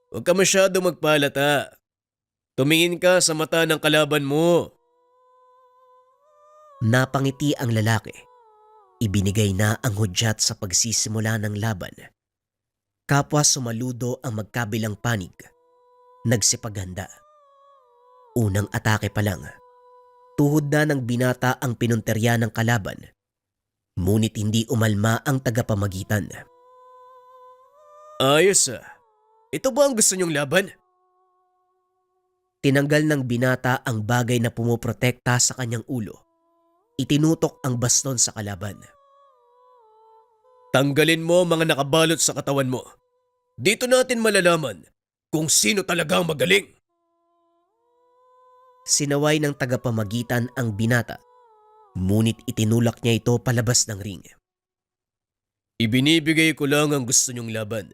Speaker 2: huwag ka masyado magpalata. Tumingin ka sa mata ng kalaban mo.
Speaker 1: Napangiti ang lalaki. Ibinigay na ang hudyat sa pagsisimula ng laban. Kapwa sumaludo ang magkabilang panig. Nagsipaghanda. Unang atake pa lang, tuhod na ng binata ang pinunterya ng kalaban. Ngunit hindi umalma ang tagapamagitan.
Speaker 2: Ayos ah. Ito ba ang gusto niyong laban?
Speaker 1: Tinanggal ng binata ang bagay na pumoprotekta sa kanyang ulo. Itinutok ang baston sa kalaban.
Speaker 2: Tanggalin mo mga nakabalot sa katawan mo. Dito natin malalaman kung sino talaga ang magaling.
Speaker 1: Sinaway ng tagapamagitan ang binata, ngunit itinulak niya ito palabas ng ring.
Speaker 2: Ibinibigay ko lang ang gusto niyong laban.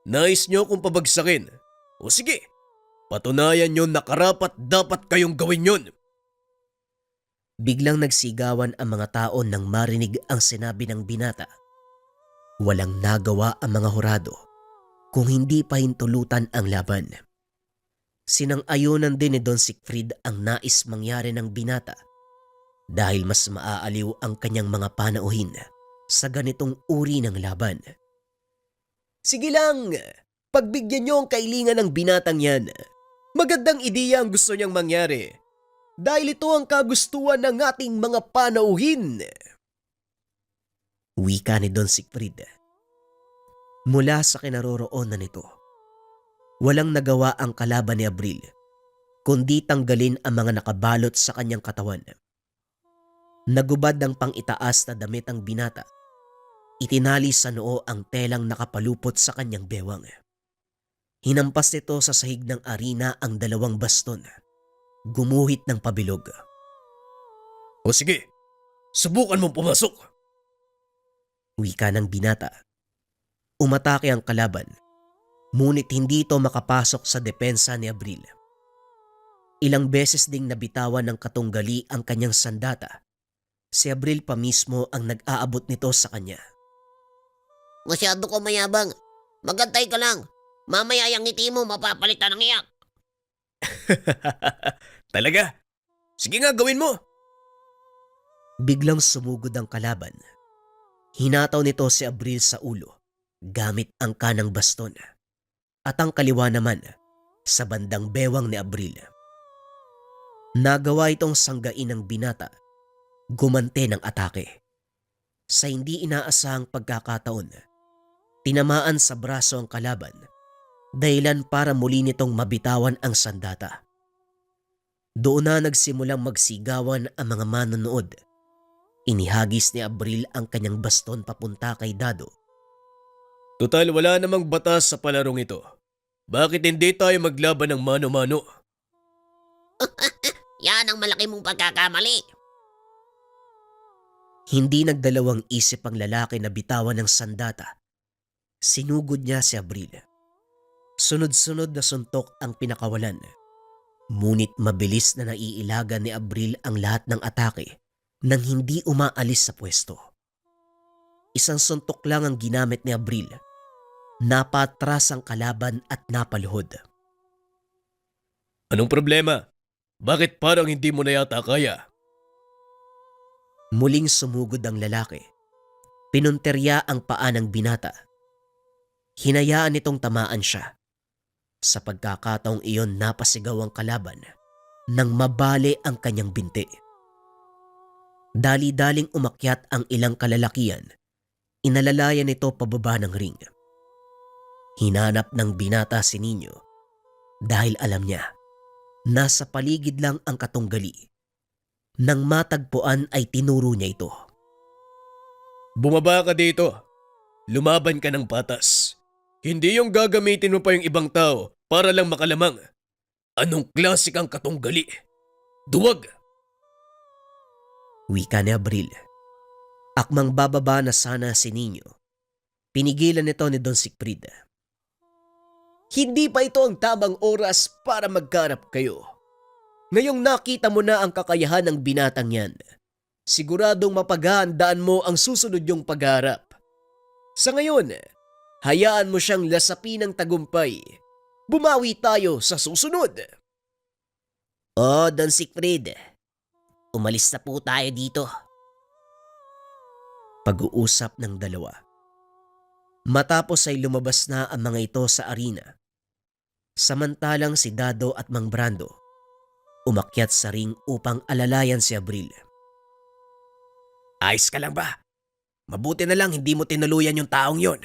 Speaker 2: Nais niyo kung pabagsakin. O sige, patunayan niyo na karapat dapat kayong gawin yun.
Speaker 1: Biglang nagsigawan ang mga tao nang marinig ang sinabi ng binata. Walang nagawa ang mga hurado kung hindi pahintulutan ang laban. Sinang-ayunan din ni Don Siegfried ang nais mangyari ng binata dahil mas maaaliw ang kanyang mga panauhin sa ganitong uri ng laban.
Speaker 2: Sige lang, pagbigyan niyo ang kailingan ng binatang yan. Magandang ideya ang gusto niyang mangyari. Dahil ito ang kagustuhan ng ating mga panauhin.
Speaker 1: Wika ni Don Siegfried. Mula sa kinaroroonan nito, walang nagawa ang kalaban ni Abril kundi tanggalin ang mga nakabalot sa kanyang katawan. Nagubad ng pang-itaas na damit ang binata. Itinali sa noo ang telang nakapalupot sa kanyang bewang. Hinampas nito sa sahig ng arena ang dalawang baston. Gumuhit ng pabilog.
Speaker 2: O sige, Subukan mong pumasok.
Speaker 1: Wika ng binata. Umatake ang kalaban, ngunit hindi ito makapasok sa depensa ni Abril. Ilang beses ding nabitawan ng katunggali ang kanyang sandata. Si Abril pa mismo ang nag-aabot nito sa kanya.
Speaker 3: Masyado ko mayabang. Magantay ka lang. Mamaya yung ngiti mo mapapalitan ng iyak.
Speaker 2: Talaga? Sige nga, gawin mo.
Speaker 1: Biglang sumugod ang kalaban. Hinataw nito si Abril sa ulo gamit ang kanang baston at ang kaliwa naman sa bandang bewang ni Abril. Nagawa itong sanggain ng binata, gumante ng atake. Sa hindi inaasahang pagkakataon, tinamaan sa braso ang kalaban, dahilan para muli nitong mabitawan ang sandata. Doon na nagsimulang magsigawan ang mga manonood. Inihagis ni Abril ang kanyang baston papunta kay Dado.
Speaker 2: Total, wala namang batas sa palarong ito. Bakit hindi tayo maglaban ng mano-mano?
Speaker 3: Yan ang malaki mong pagkakamali.
Speaker 1: Hindi nagdalawang isip ang lalaki na bitawan ng sandata. Sinugod niya si Abril. Sunod-sunod na suntok ang pinakawalan. Ngunit mabilis na naiilagan ni Abril ang lahat ng atake nang hindi umaalis sa pwesto. Isang suntok lang ang ginamit ni Abril. Napatras ang kalaban at napaluhod.
Speaker 2: Anong problema? Bakit parang hindi mo na yata kaya?
Speaker 1: Muling sumugod ang lalaki. Pinunterya ang paa ng binata. Hinayaan nitong tamaan siya. Sa pagkakataong iyon, napasigaw ang kalaban nang mabali ang kanyang binti. Dali-daling umakyat ang ilang kalalakian. Inalalayan nito pababa ng ring. Hinanap ng binata si Nino dahil alam niya nasa paligid lang ang katunggali. Nang matagpuan ay tinuro niya ito.
Speaker 2: Bumaba ka dito. Lumaban ka ng patas. Hindi yung gagamitin mo pa yung ibang tao para lang makalamang. Anong klase kang katunggali? Duwag!
Speaker 1: Wika ni Abril. Akmang bababa na sana si Nino. Pinigilan nito ni Don Sigfrid.
Speaker 4: Hindi pa ito ang tamang oras para magkarap kayo. Ngayong nakita mo na ang kakayahan ng binatang yan, siguradong mapaghahandaan mo ang susunod yung pagharap. Sa ngayon, hayaan mo siyang lasapin ng tagumpay. Bumawi tayo sa susunod.
Speaker 3: Don Sigfrid. Umalis na po tayo dito.
Speaker 1: Pag-uusap ng dalawa. Matapos ay lumabas na ang mga ito sa arena. Samantalang si Dado at Mang Brando umakyat sa ring upang alalayan si Abril.
Speaker 2: Ayos ka lang ba? Mabuti na lang hindi mo tinuluyan yung taong yon.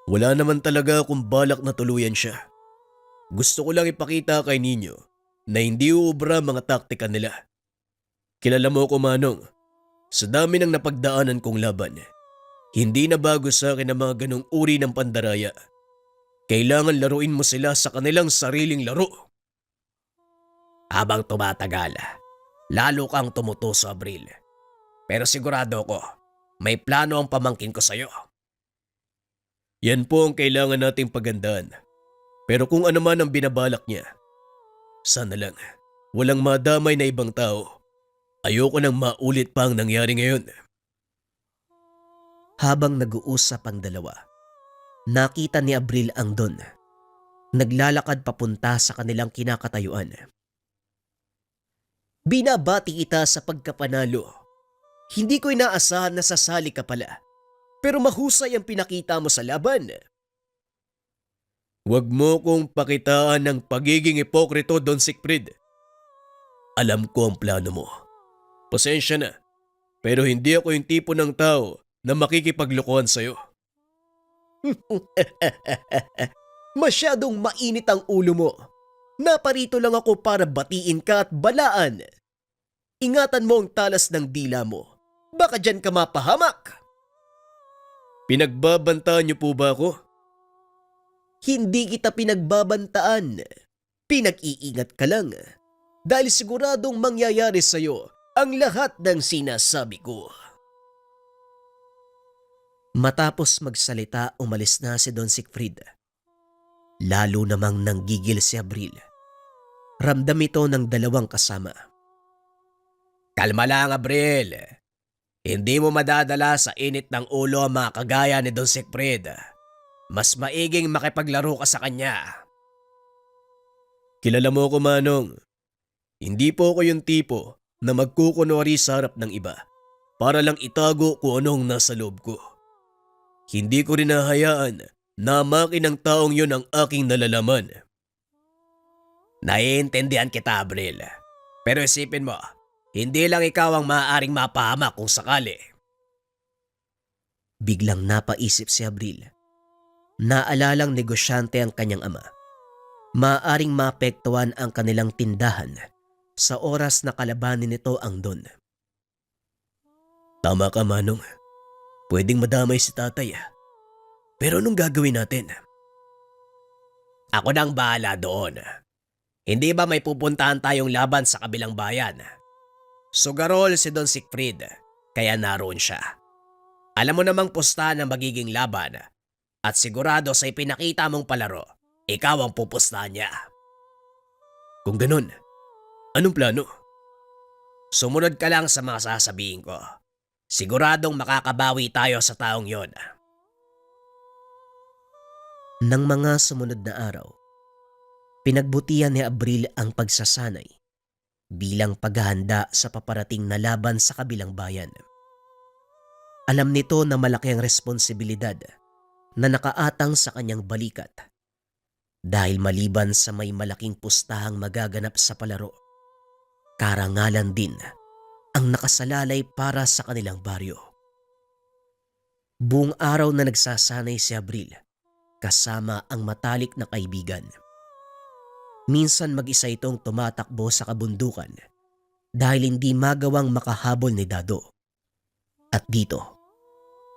Speaker 2: Wala naman talaga akong balak na tuluyan siya. Gusto ko lang ipakita kay Nino na hindi uubra mga taktika nila. Kilala mo ko, Manong. Sa dami ng napagdaanan kong laban, hindi na bago sa akin ang mga ganong uri ng pandaraya. Kailangan laruin mo sila sa kanilang sariling laro. Habang tumatagal, lalo kang tumutuso, Abril. Pero sigurado ko, may plano ang pamangkin ko sa'yo. Yan po ang kailangan nating pagandaan. Pero kung ano man ang binabalak niya, sana lang walang madamay na ibang tao. Ayoko nang maulit pa ang nangyari ngayon.
Speaker 1: Habang nag-uusap ang dalawa, nakita ni Abril ang Don. Naglalakad papunta sa kanilang kinakatayuan.
Speaker 4: Binabati kita sa pagkapanalo. Hindi ko inaasahan na sasali ka pala. Pero mahusay ang pinakita mo sa laban.
Speaker 2: Huwag mo kong pakitaan ng pagiging ipokrito, Don Sigfrid. Alam ko ang plano mo. Pasensya na, pero hindi ako yung tipo ng tao na makikipaglokohan sa'yo.
Speaker 4: Masyadong mainit ang ulo mo. Naparito lang ako para batiin ka at balaan. Ingatan mo ang talas ng dila mo. Baka dyan ka mapahamak.
Speaker 2: Pinagbabantaan niyo po ba ako?
Speaker 4: Hindi kita pinagbabantaan. Pinag-iingat ka lang. Dahil siguradong mangyayari sa'yo
Speaker 2: ang lahat ng sinasabi ko.
Speaker 1: Matapos magsalita, umalis na si Don Siegfried. Lalo namang nanggigil si Abril. Ramdam ito ng dalawang kasama.
Speaker 2: Kalma lang, Abril. Hindi mo madadala sa init ng ulo ang mga kagaya ni Don Siegfried. Mas maiging makipaglaro ka sa kanya.
Speaker 4: Kilala mo ko, Manong. Hindi po ako yung tipo na magkukunwari sa harap ng iba para lang itago kung anong nasa loob ko. Hindi ko rin nahayaan na makin ng taong yon ang aking nalalaman.
Speaker 2: Naiintindihan kita, Abril. Pero isipin mo, hindi lang ikaw ang maaaring mapahamak kung sakali.
Speaker 1: Biglang napaisip si Abril. Naalalang negosyante ang kanyang ama. Maaaring maapektuhan ang kanilang tindahan sa oras na kalabanin nito ang Don.
Speaker 4: Tama ka, Manong. Pwedeng madamay si tatay. Pero anong gagawin natin?
Speaker 2: Ako nang bahala doon. Hindi ba may pupuntahan tayong laban sa kabilang bayan? Sugarol si Don Siegfried, kaya naroon siya. Alam mo namang pustahan ang magiging laban at sigurado sa ipinakita mong palaro, ikaw ang pupustahan niya.
Speaker 4: Kung ganun, anong plano?
Speaker 2: Sumunod ka lang sa mga sasabihin ko. Siguradong makakabawi tayo sa taong yon.
Speaker 1: Nang mga sumunod na araw, pinagbutihan ni Abril ang pagsasanay bilang paghahanda sa paparating na laban sa kabilang bayan. Alam nito na malaki ang responsibilidad na nakaatang sa kanyang balikat dahil maliban sa may malaking pustahang magaganap sa palaro, karangalan din ang nakasalalay para sa kanilang baryo. Buong araw na nagsasanay si Abril kasama ang matalik na kaibigan. Minsan mag-isa itong tumatakbo sa kabundukan dahil hindi magawang makahabol ni Dado. At dito,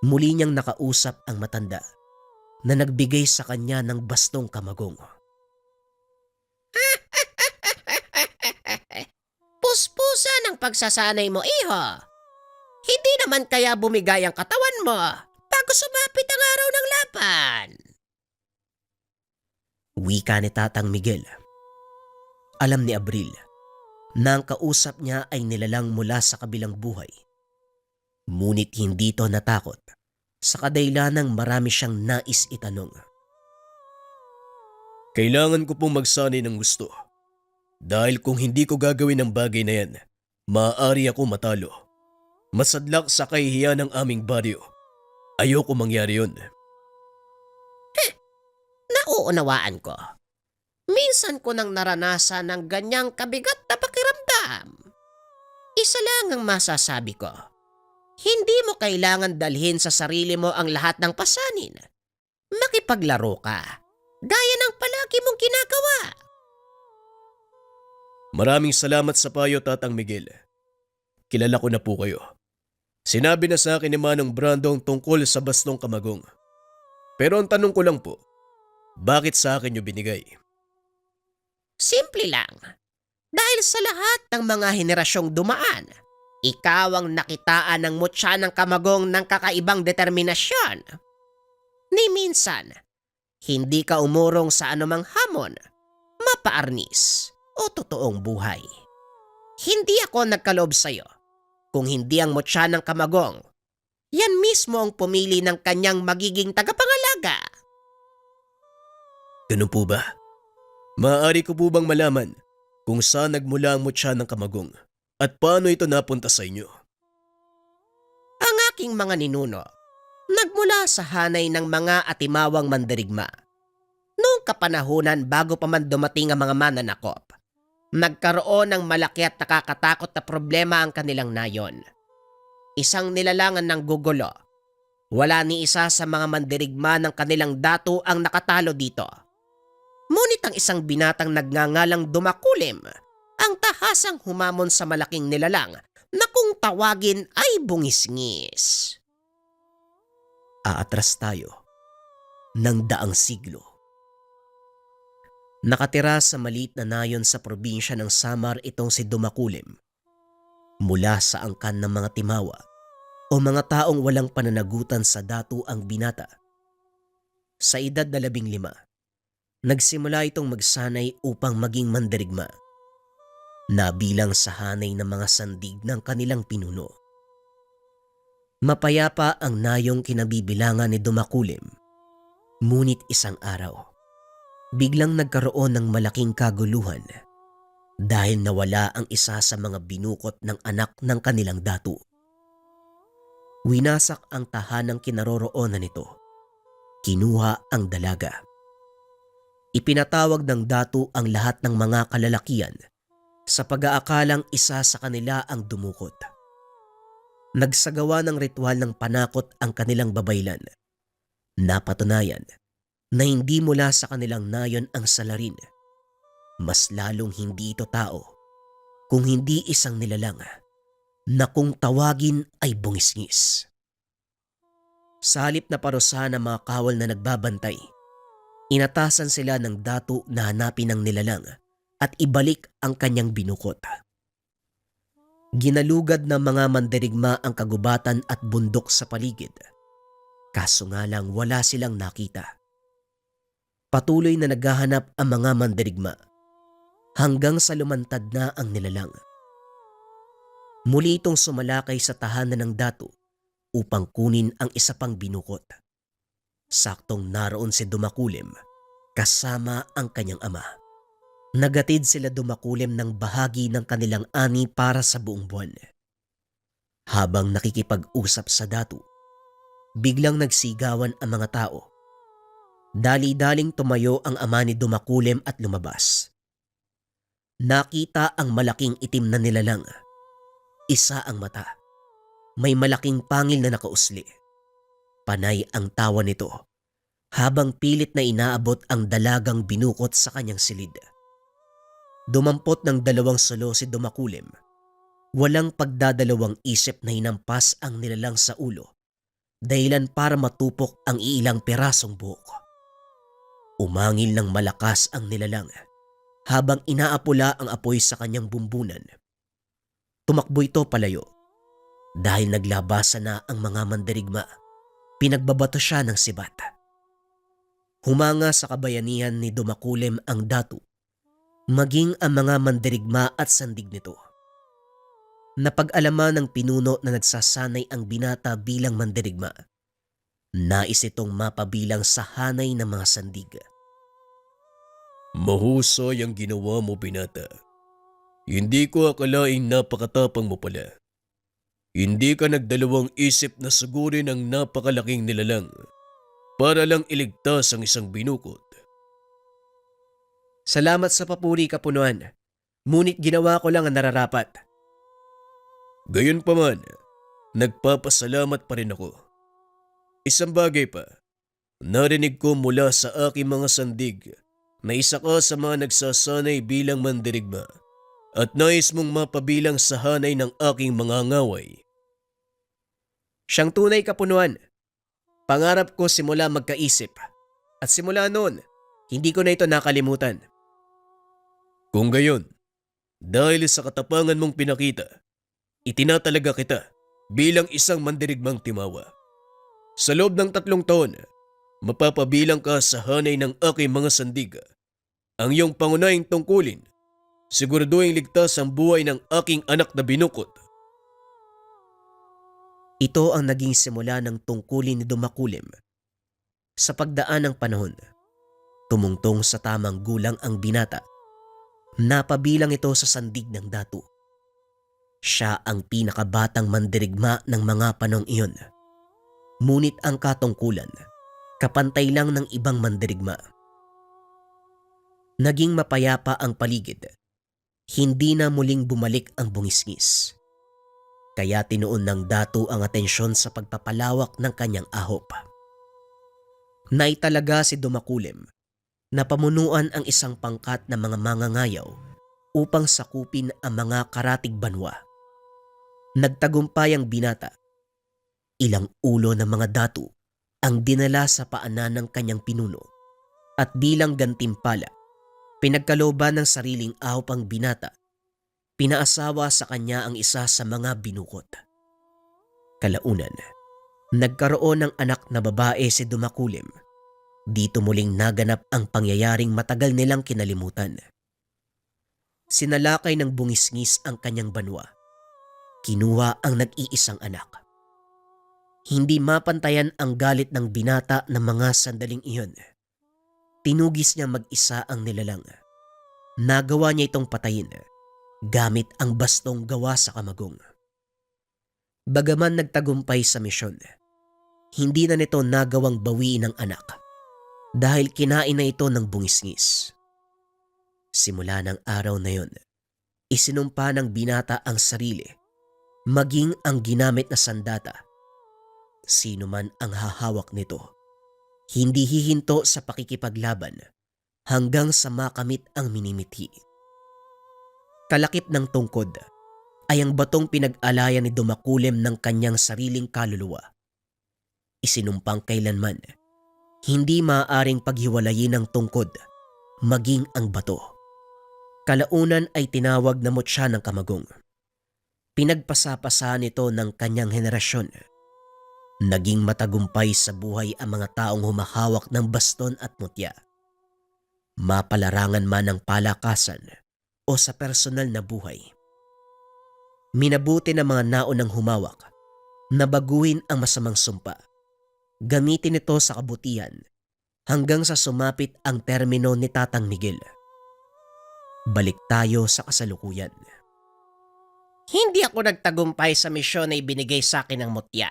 Speaker 1: muli niyang nakausap ang matanda na nagbigay sa kanya ng bastong kamagong.
Speaker 3: Puspusan ang pagsasanay mo, iho. Hindi naman kaya bumigay ang katawan mo bago sumapit ang araw ng laban.
Speaker 1: Wika ni Tatang Miguel. Alam ni Abril na ang kausap niya ay nilalang mula sa kabilang buhay. Ngunit hindi ito natakot sa kadailanang marami siyang nais itanong.
Speaker 4: Kailangan ko pong magsanay ng gusto. Dahil kung hindi ko gagawin ang bagay na yan, maaari ako matalo. Masadlak sa kahihiyan ng aming baryo. Ayoko mangyari yun.
Speaker 3: Nauunawaan ko. Minsan ko nang naranasan ng ganyang kabigat na pakiramdam. Isa lang ang masasabi ko. Hindi mo kailangan dalhin sa sarili mo ang lahat ng pasanin. Makipaglaro ka, gaya ng palagi mong ginagawa.
Speaker 4: Maraming salamat sa payo, Tatang Miguel. Kilala ko na po kayo. Sinabi na sa akin ni Manong Brandong tungkol sa bastong kamagong. Pero ang tanong ko lang po, bakit sa akin nyo binigay?
Speaker 3: Simple lang. Dahil sa lahat ng mga henerasyong dumaan, ikaw ang nakitaan ng mutya ng kamagong ng kakaibang determinasyon. Ni minsan, hindi ka umurong sa anumang hamon, mapaarnis o totoong buhay. Hindi ako nagkaloob sa'yo. Kung hindi ang mutya ng kamagong, yan mismo ang pumili ng kanyang magiging tagapangalaga.
Speaker 4: Ganun po ba? Maaari ko po bang malaman kung saan nagmula ang mutya ng kamagong at paano ito napunta sa inyo?
Speaker 3: Ang aking mga ninuno, nagmula sa hanay ng mga atimawang mandirigma. Noong kapanahunan bago pa man dumating ang mga mananakop, nagkaroon ng malaki at nakakatakot na problema ang kanilang nayon. Isang nilalangan ng gugulo. Wala ni isa sa mga mandirigma ng kanilang dato ang nakatalo dito. Ngunit ang isang binatang nagngangalang Dumakulim ang tahasang humamon sa malaking nilalang na kung tawagin ay bungisngis.
Speaker 1: Aatras tayo ng daang siglo. Nakatira sa maliit na nayon sa probinsya ng Samar itong si Dumakulim. Mula sa angkan ng mga timawa o mga taong walang pananagutan sa datu ang binata. Sa edad na 15, nagsimula itong magsanay upang maging mandirigma. Nabilang sa hanay ng mga sandig ng kanilang pinuno. Mapayapa ang nayong kinabibilangan ni Dumakulim. Ngunit isang araw, biglang nagkaroon ng malaking kaguluhan dahil nawala ang isa sa mga binukot ng anak ng kanilang datu. Winasak ang tahanang kinaroroonan nito. Kinuha ang dalaga. Ipinatawag ng datu ang lahat ng mga kalalakian sa pag-aakalang isa sa kanila ang dumukot. Nagsagawa ng ritual ng panakot ang kanilang babaylan. Napatunayan na hindi mula sa kanilang nayon ang salarin. Mas lalong hindi ito tao, kung hindi isang nilalang na kung tawagin ay bungisngis. Sa halip na parusahan ng mga kawal na nagbabantay, inatasan sila ng datu na hanapin ang nilalang at ibalik ang kanyang binukot. Ginalugad ng mga mandirigma ang kagubatan at bundok sa paligid. Kaso nga lang wala silang nakita. Patuloy na naghahanap ang mga mandirigma hanggang sa lumantad na ang nilalang. Muli itong sumalakay sa tahanan ng datu upang kunin ang isa pang binukot. Saktong naroon si Dumakulim kasama ang kanyang ama. Nagatid sila Dumakulim ng bahagi ng kanilang ani para sa buong buwan. Habang nakikipag-usap sa datu, biglang nagsigawan ang mga tao. Dali-daling tumayo ang ama ni Dumakulim at lumabas. Nakita ang malaking itim na nilalang. Isa ang mata. May malaking pangil na nakausli. Panay ang tawa nito habang pilit na inaabot ang dalagang binukot sa kanyang silid. Dumampot ng 2 sulo si Dumakulim. Walang pagdadalawang isip na hinampas ang nilalang sa ulo, dahilan para matupok ang iilang perasong buhok. Umangil ng malakas ang nilalang habang inaapula ang apoy sa kanyang bumbunan. Tumakbo ito palayo. Dahil naglabasan na ang mga mandirigma, pinagbabato siya ng sibat. Humanga sa kabayanihan ni Dumakulim ang datu, maging ang mga mandirigma at sandig nito. Napag-alaman ng pinuno na nagsasanay ang binata bilang mandirigma. Nais itong mapabilang sa hanay ng mga sandig.
Speaker 2: Mahusay ang ginawa mo, binata. Hindi ko akalaing napakatapang mo pala. Hindi ka nagdalawang isip na sugurin ang napakalaking nilalang para lang iligtas ang isang binukot.
Speaker 1: Salamat sa papuri, Kapunuan. Ngunit ginawa ko lang ang nararapat.
Speaker 2: Gayunpaman, nagpapasalamat pa rin ako. Isang bagay pa, narinig ko mula sa aking mga sandig na isa ka sa mga nagsasanay bilang mandirigma at nais mong mapabilang sa hanay ng aking mga ngaway.
Speaker 1: Siyang tunay, Kapunuan. Pangarap ko simula magkaisip. At simula noon, hindi ko na ito nakalimutan.
Speaker 2: Kung gayon, dahil sa katapangan mong pinakita, itinatalaga kita bilang isang mandirigmang timawa. Sa loob ng 3 taon, mapapabilang ka sa hanay ng aking mga sandiga. Ang iyong pangunahing tungkulin, siguraduhin ligtas ang buhay ng aking anak na binukot.
Speaker 1: Ito ang naging simula ng tungkulin ni Dumakulim. Sa pagdaan ng panahon, tumungtong sa tamang gulang ang binata. Napabilang ito sa sandig ng datu. Siya ang pinakabatang mandirigma ng mga panahong iyon. Ngunit ang katungkulan, kapantay lang ng ibang mandirigma. Naging mapayapa ang paligid. Hindi na muling bumalik ang bungisngis. Kaya tinuon ng datu ang atensyon sa pagpapalawak ng kanyang ahop. Naitalaga si Dumakulim na pamunuan ang isang pangkat ng mga mangangayaw upang sakupin ang mga karatig banwa. Nagtagumpay ang binata. Ilang ulo ng mga datu ang dinala sa paanan ng kanyang pinuno at bilang gantimpala, pinagkalooban ng sariling ahop ang binata Pinaasawa sa kanya ang isa sa mga binukod. Kalaunan, nagkaroon ng anak na babae si Dumakulim. Dito muling naganap ang pangyayaring matagal nilang kinalimutan. Sinalakay ng bungisngis ang kanyang banwa. Kinuha ang nag-iisang anak. Hindi mapantayan ang galit ng binata ng mga sandaling iyon. Tinugis niya mag-isa ang nilalang. Nagawa niya itong patayin gamit ang bastong gawa sa kamagong. Bagaman nagtagumpay sa misyon, hindi na nito nagawang bawiin ang anak dahil kinain na ito ng bungisngis. Simula ng araw na yon, isinumpa ng binata ang sarili, maging ang ginamit na sandata. Sino man ang hahawak nito, hindi hihinto sa pakikipaglaban hanggang sa makamit ang minimithi. Kalakip ng tungkod ay ang batong pinag-alayan ni Dumakulim ng kanyang sariling kaluluwa. Isinumpang kailanman, hindi maaaring paghiwalayin ng tungkod, maging ang bato. Kalaunan ay tinawag na mutya ng kamagong. Pinagpasapasa nito ng kanyang henerasyon. Naging matagumpay sa buhay ang mga taong humahawak ng baston at mutya. Mapalarangan man ng palakasan o sa personal na buhay. Minabuti ng mga naunang humawak na baguhin ang masamang sumpa. Gamitin ito sa kabutihan hanggang sa sumapit ang termino ni Tatang Miguel. Balik tayo sa kasalukuyan.
Speaker 3: Hindi ako nagtagumpay sa misyon na ibinigay sa akin ng mutya.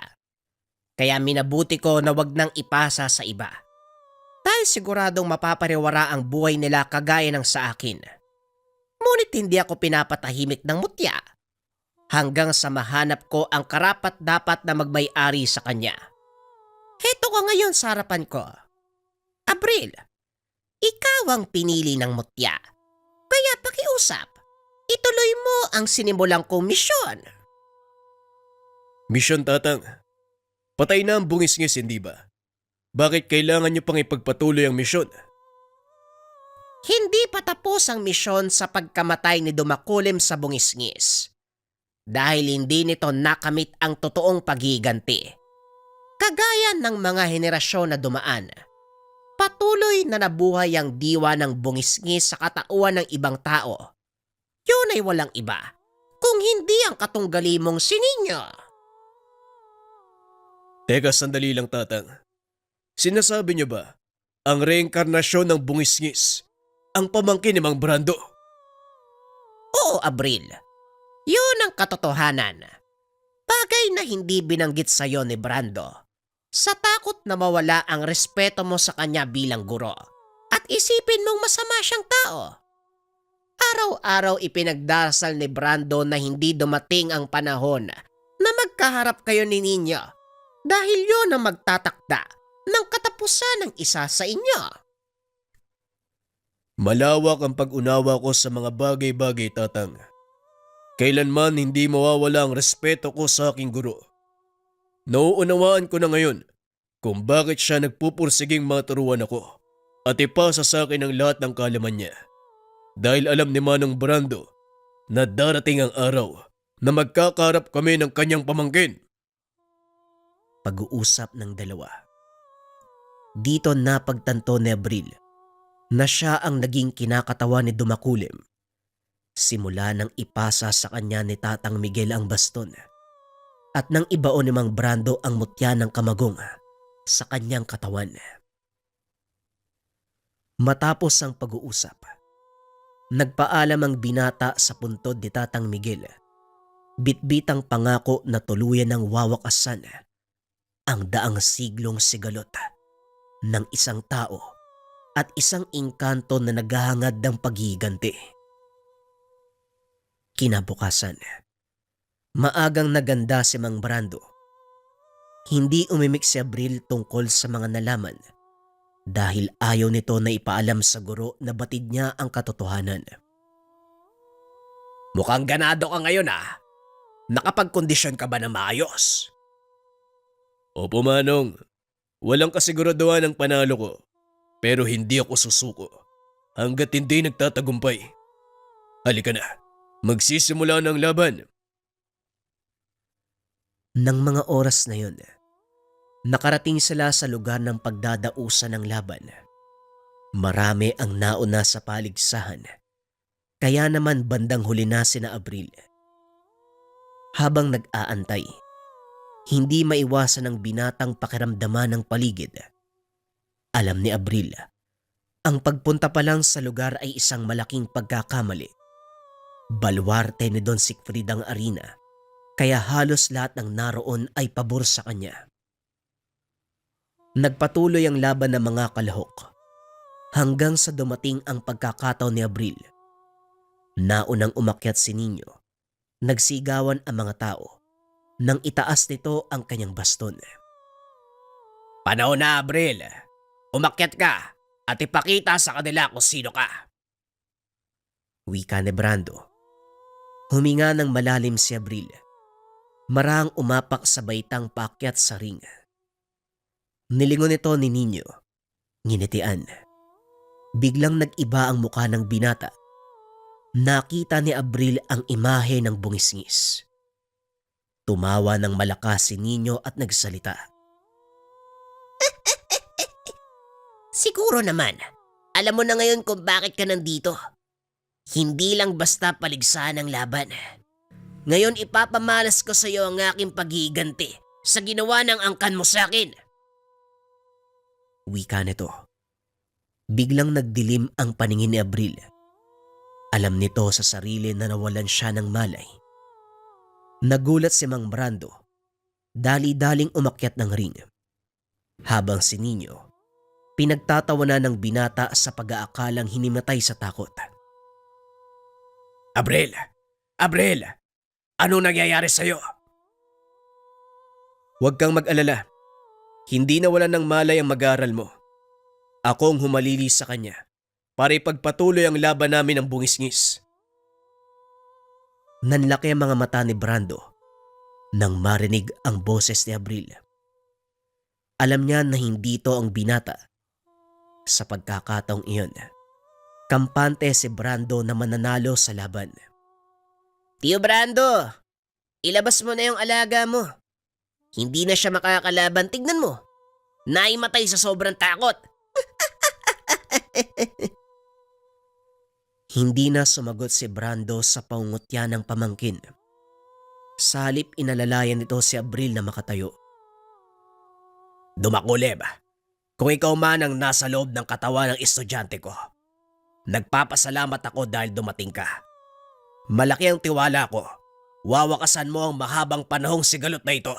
Speaker 3: Kaya minabuti ko na wag nang ipasa sa iba. Dahil siguradong mapapariwara ang buhay nila kagaya ng sa akin. Ngunit hindi ako pinapatahimik ng mutya hanggang sa mahanap ko ang karapat-dapat na magmay-ari sa kanya. Heto ka ngayon sa harapan ko. Abril, ikaw ang pinili ng mutya. Kaya pakiusap, ituloy mo ang sinimulang kong misyon.
Speaker 2: Misyon, Tatang. Patay na ang bungisngis, hindi ba? Bakit kailangan niyo pang ipagpatuloy ang misyon?
Speaker 3: Hindi pa tapos ang misyon sa pagkamatay ni Dumakulim sa bungisngis. Dahil hindi nito nakamit ang totoong paghiganti. Kagaya ng mga henerasyon na dumaan, patuloy na nabuhay ang diwa ng bungisngis sa katauhan ng ibang tao. Yun ay walang iba, kung hindi ang katunggali mong si Ninyo.
Speaker 2: Teka, sandali lang, Tatang. Sinasabi niyo ba ang reinkarnasyon ng bungisngis ang pamangkin ni Mang Brando?
Speaker 3: Oo, Abril. Yun ang katotohanan. Bagay na hindi binanggit sa iyo ni Brando. Sa takot na mawala ang respeto mo sa kanya bilang guro at isipin mong masama siyang tao. Araw-araw ipinagdasal ni Brando na hindi dumating ang panahon na magkaharap kayo ni Ninyo dahil yun ang magtatakda ng katapusan ng isa sa inyo.
Speaker 2: Malawak ang pag-unawa ko sa mga bagay-bagay, Tatang. Kailanman hindi mawawala ang respeto ko sa aking guro. Nauunawaan ko na ngayon kung bakit siya nagpupursiging maturuan ako at ipasa sa akin ang lahat ng kaalaman niya. Dahil alam ni Manong Brando na darating ang araw na magkakarap kami ng kanyang pamangkin.
Speaker 1: Pag-uusap ng dalawa. Dito napagtanto ni Abril na siya ang naging kinakatawan ni Dumakulim. Simula nang ipasa sa kanya ni Tatang Miguel ang baston at nang ibaon ni Mang Brando ang mutya ng kamagong sa kanyang katawan. Matapos ang pag-uusap, nagpaalam ang binata sa puntod ni Tatang Miguel. Bitbitang pangako na tuluyan ng wawakasan ang daang siglong sigalot ng isang tao at isang engkanto na naghahangad ng paghiganti. Kinabukasan, maagang naganda si Mang Brando. Hindi umimik si Abril tungkol sa mga nalaman dahil ayaw nito na ipaalam sa guro na batid niya ang katotohanan.
Speaker 3: Mukhang ganado ka ngayon ah. Nakapagkondisyon ka ba na maayos?
Speaker 2: Opo, Manong. Walang kasiguraduhan ang panalo ko. Pero hindi ako susuko hanggat hindi nagtatagumpay. Halika na. Magsisimula ng laban.
Speaker 1: Nang mga oras na yun, nakarating sila sa lugar ng pagdadausan ng laban. Marami ang nauna sa paligsahan, kaya naman bandang huli na sina Abril. Habang nag-aantay, hindi maiwasan ng binatang pakiramdaman ng paligid. Alam ni Abril, ang pagpunta pa lang sa lugar ay isang malaking pagkakamali. Baluarte ni Don Siegfried ang arena, kaya halos lahat ng naroon ay pabor sa kanya. Nagpatuloy ang laban ng mga kalahok hanggang sa dumating ang pagkakataon ni Abril. Naunang umakyat si Nino. Nagsigawan ang mga tao nang itaas nito ang kanyang baston.
Speaker 3: Panahon na, Abril. Umakyat ka at ipakita sa kanila kung sino ka.
Speaker 1: Wika ni Brando. Huminga ng malalim si Abril. Marahang umapak sa baitang paakyat sa ring. Nilingon ito ni Nino. Nginitian. Biglang nag-iba ang mukha ng binata. Nakita ni Abril ang imahe ng bungisngis. Tumawa ng malakas si Nino at nagsalita.
Speaker 3: Siguro naman, alam mo na ngayon kung bakit ka nandito. Hindi lang basta paligsahan ang laban. Ngayon ipapamalas ko sa iyo ang aking paghiganti sa ginawa ng angkan mo sa akin.
Speaker 1: Wika nito. Biglang nagdilim ang paningin ni Abril. Alam nito sa sarili na nawalan siya ng malay. Nagulat si Mang Brando. Dali-daling umakyat ng ring. Habang si Nino, pinagtatawanan ng binata sa pag-aakalang hinimatay sa takot.
Speaker 3: Abril! Abril! Anong nangyayari sa'yo?
Speaker 2: Huwag kang mag-alala. Hindi nawalan ng malay ang mag-aaral mo. Ako ang humalili sa kanya para ipagpatuloy ang laban namin ng bungisngis.
Speaker 1: Nanlaki ang mga mata ni Brando nang marinig ang boses ni Abril. Alam niya na hindi ito ang binata. Sa pagkakataong iyon, kampante si Brando na mananalo sa laban.
Speaker 3: Tio Brando, ilabas mo na yung alaga mo. Hindi na siya makakalaban. Tignan mo. Naimatay sa sobrang takot.
Speaker 1: Hindi na sumagot si Brando sa pangungutya ng pamangkin. Sa halip inalalayan nito si Abril na makatayo.
Speaker 3: Dumakuleb, kung ikaw man ang nasa loob ng katawan ng estudyante ko, nagpapasalamat ako dahil dumating ka. Malaki ang tiwala ko. Wawakasan mo ang mahabang panahong sigalot na ito.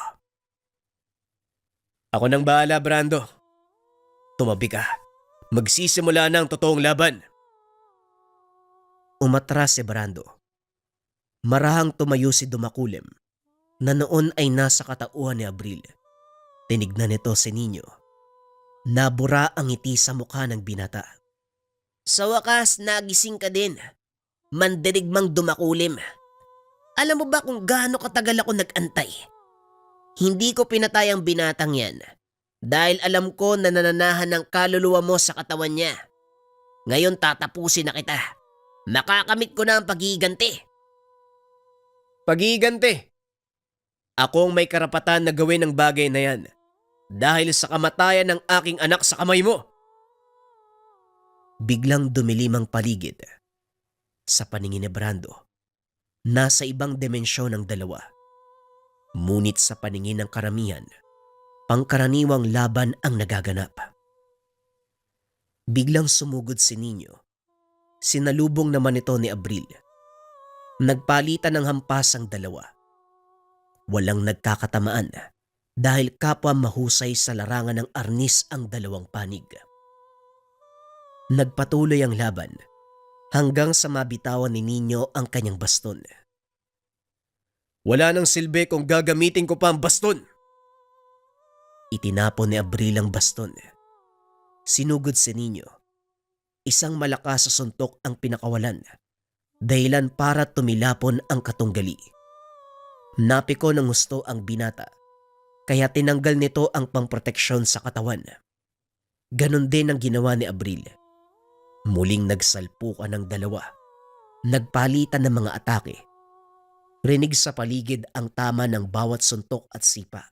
Speaker 2: Ako nang bahala, Brando. Tumabi ka. Magsisimula na ang totoong laban.
Speaker 1: Umatras si Brando. Marahang tumayo si Dumakulem na noon ay nasa katauhan ni Abril. Tinignan nito si Nino. Nabura ang ngiti sa mukha ng binata.
Speaker 3: Sa wakas, nagising ka din. Mandirigmang Dumakulim. Alam mo ba kung gaano katagal ako nag-antay? Hindi ko pinatay ang binatang yan dahil alam ko na nananahan ng kaluluwa mo sa katawan niya. Ngayon tatapusin na kita. Makakamit ko na ang paghiganti.
Speaker 2: Paghiganti. Ako ang may karapatan na gawin ang bagay na yan dahil sa kamatayan ng aking anak sa kamay mo.
Speaker 1: Biglang dumilim ang paligid. Sa paningin ni Brando, nasa ibang dimensyon ang dalawa. Ngunit sa paningin ng karamihan, pangkaraniwang laban ang nagaganap. Biglang sumugod si Nino. Sinalubong naman ito ni Abril. Nagpalitan ng hampas ang dalawa. Walang nagkakatamaan dahil kapwa mahusay sa larangan ng arnis ang dalawang panig. Nagpatuloy ang laban hanggang sa mabitawan ni Nino ang kanyang baston.
Speaker 2: Wala nang silbi kung gagamitin ko pa ang baston.
Speaker 1: Itinapon ni Abril ang baston. Sinugod si Nino. Isang malakas sa suntok ang pinakawalan, dahilan para tumilapon ang katunggali. Napiko ng gusto ang binata, kaya tinanggal nito ang pamproteksyon sa katawan. Ganon din ang ginawa ni Abril. Muling nagsalpukan ng dalawa. Nagpalitan ng mga atake. Rinig sa paligid ang tama ng bawat suntok at sipa.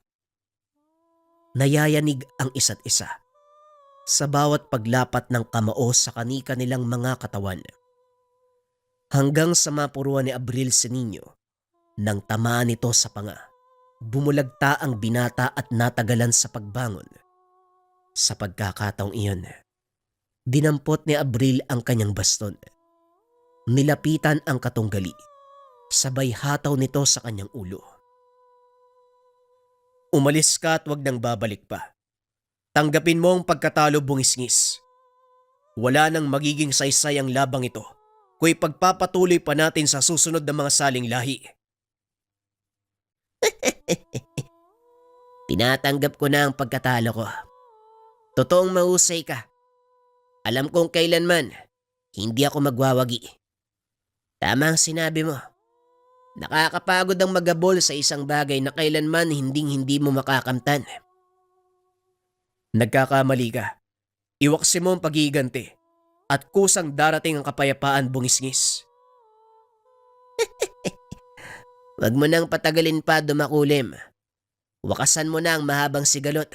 Speaker 1: Nayayanig ang isa't isa sa bawat paglapat ng kamao sa kani-kanilang mga katawan. Hanggang sa mapuruan ni Abril Seniño nang tamaan nito sa panga. Bumulagta ang binata at natagalan sa pagbangon. Sa pagkakataong iyon, dinampot ni Abril ang kanyang baston. Nilapitan ang katunggali. Sabay hataw nito sa kanyang ulo.
Speaker 2: Umalis ka at wag nang babalik pa. Tanggapin mo ang pagkatalo, bungisngis. Wala nang magiging saysay ang labang ito kung ipagpapatuloy pa natin sa susunod na mga saling lahi.
Speaker 3: Tinatanggap ko na ang pagkatalo ko. Totoong mahusay ka. Alam kong kailanman, hindi ako magwawagi. Tama ang sinabi mo. Nakakapagod ang magabol sa isang bagay na kailanman hindi mo makakamtan.
Speaker 2: Nagkakamali ka. Iwaksi mo ang pag-iiganti at kusang darating ang kapayapaan, bungisngis.
Speaker 3: Wag mo nang patagalin pa, Dumakulim. Wakasan mo na ang mahabang sigalot.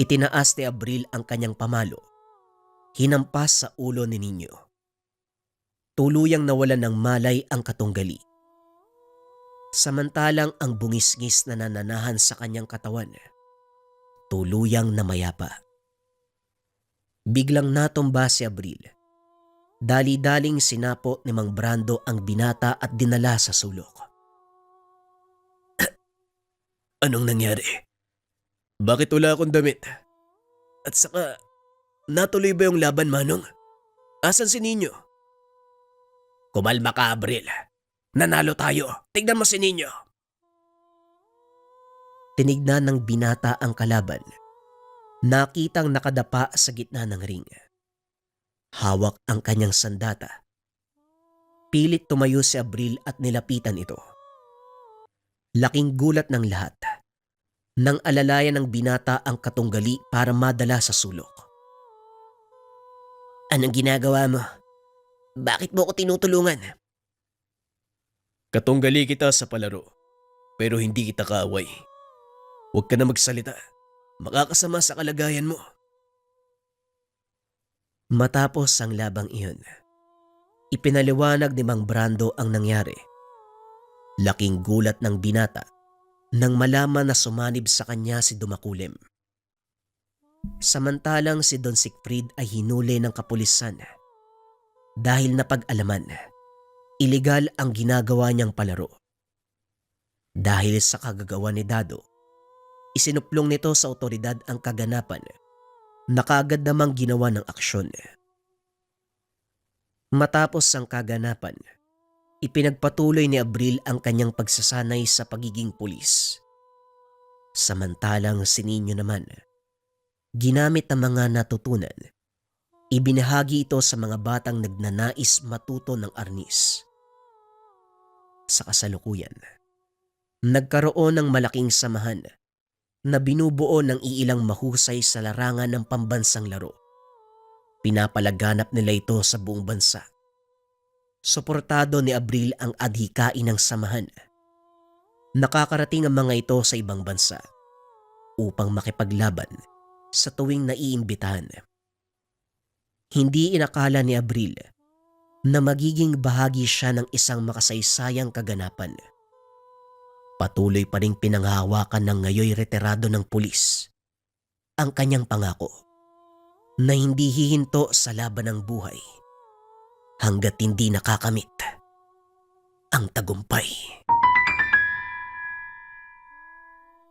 Speaker 1: Itinaas ni Abril ang kanyang pamalo. Hinampas sa ulo ni Nino. Tuluyang nawalan ng malay ang katunggali. Samantalang ang bungisngis na nananahan sa kanyang katawan, tuluyang namayapa. Biglang natumba si Abril. Dali-daling sinapo ni Mang Brando ang binata at dinala sa sulok.
Speaker 2: Anong nangyari? Bakit wala akong damit? At saka, natuloy ba yung laban, Manong? Asan si Nino?
Speaker 3: Kumalma ka, Abril. Nanalo tayo. Tignan mo si Nino.
Speaker 1: Tinignan ng binata ang kalaban. Nakitang nakadapa sa gitna ng ring. Hawak ang kanyang sandata. Pilit tumayo si Abril at nilapitan ito. Laking gulat ng lahat. Nang alalayan ng binata ang katunggali para madala sa sulok.
Speaker 3: Anong ginagawa mo? Bakit mo ko tinutulungan?
Speaker 2: Katunggali kita sa palaro, pero hindi kita kaaway. Huwag ka na magsalita. Makakasama sa kalagayan mo.
Speaker 1: Matapos ang labang iyon, ipinaliwanag ni Mang Brando ang nangyari. Laking gulat ng binata nang malaman na sumanib sa kanya si Dumakulim. Samantalang si Don Siegfried ay hinuli ng kapulisan dahil napag-alaman iligal ang ginagawa niyang palaro. Dahil sa kagagawa ni Dado, isinuplong nito sa otoridad ang kaganapan na kaagad namang ginawa ng aksyon. Matapos ang kaganapan, ipinagpatuloy ni Abril ang kanyang pagsasanay sa pagiging pulis. Samantalang si Nino naman, ginamit ang mga natutunan, ibinahagi ito sa mga batang nagnanais matuto ng arnis. Sa kasalukuyan, nagkaroon ng malaking samahan na binubuo ng iilang mahusay sa larangan ng pambansang laro. Pinapalaganap nila ito sa buong bansa. Suportado ni Abril ang adhikain ng samahan. Nakakarating ang mga ito sa ibang bansa upang makipaglaban sa tuwing naiimbitahan. Hindi inakala ni Abril na magiging bahagi siya ng isang makasaysayang kaganapan. Patuloy pa ring pinanghahawakan ng ngayoy retirado ng pulis ang kanyang pangako na hindi hihinto sa laban ng buhay hanggat hindi nakakamit ang tagumpay.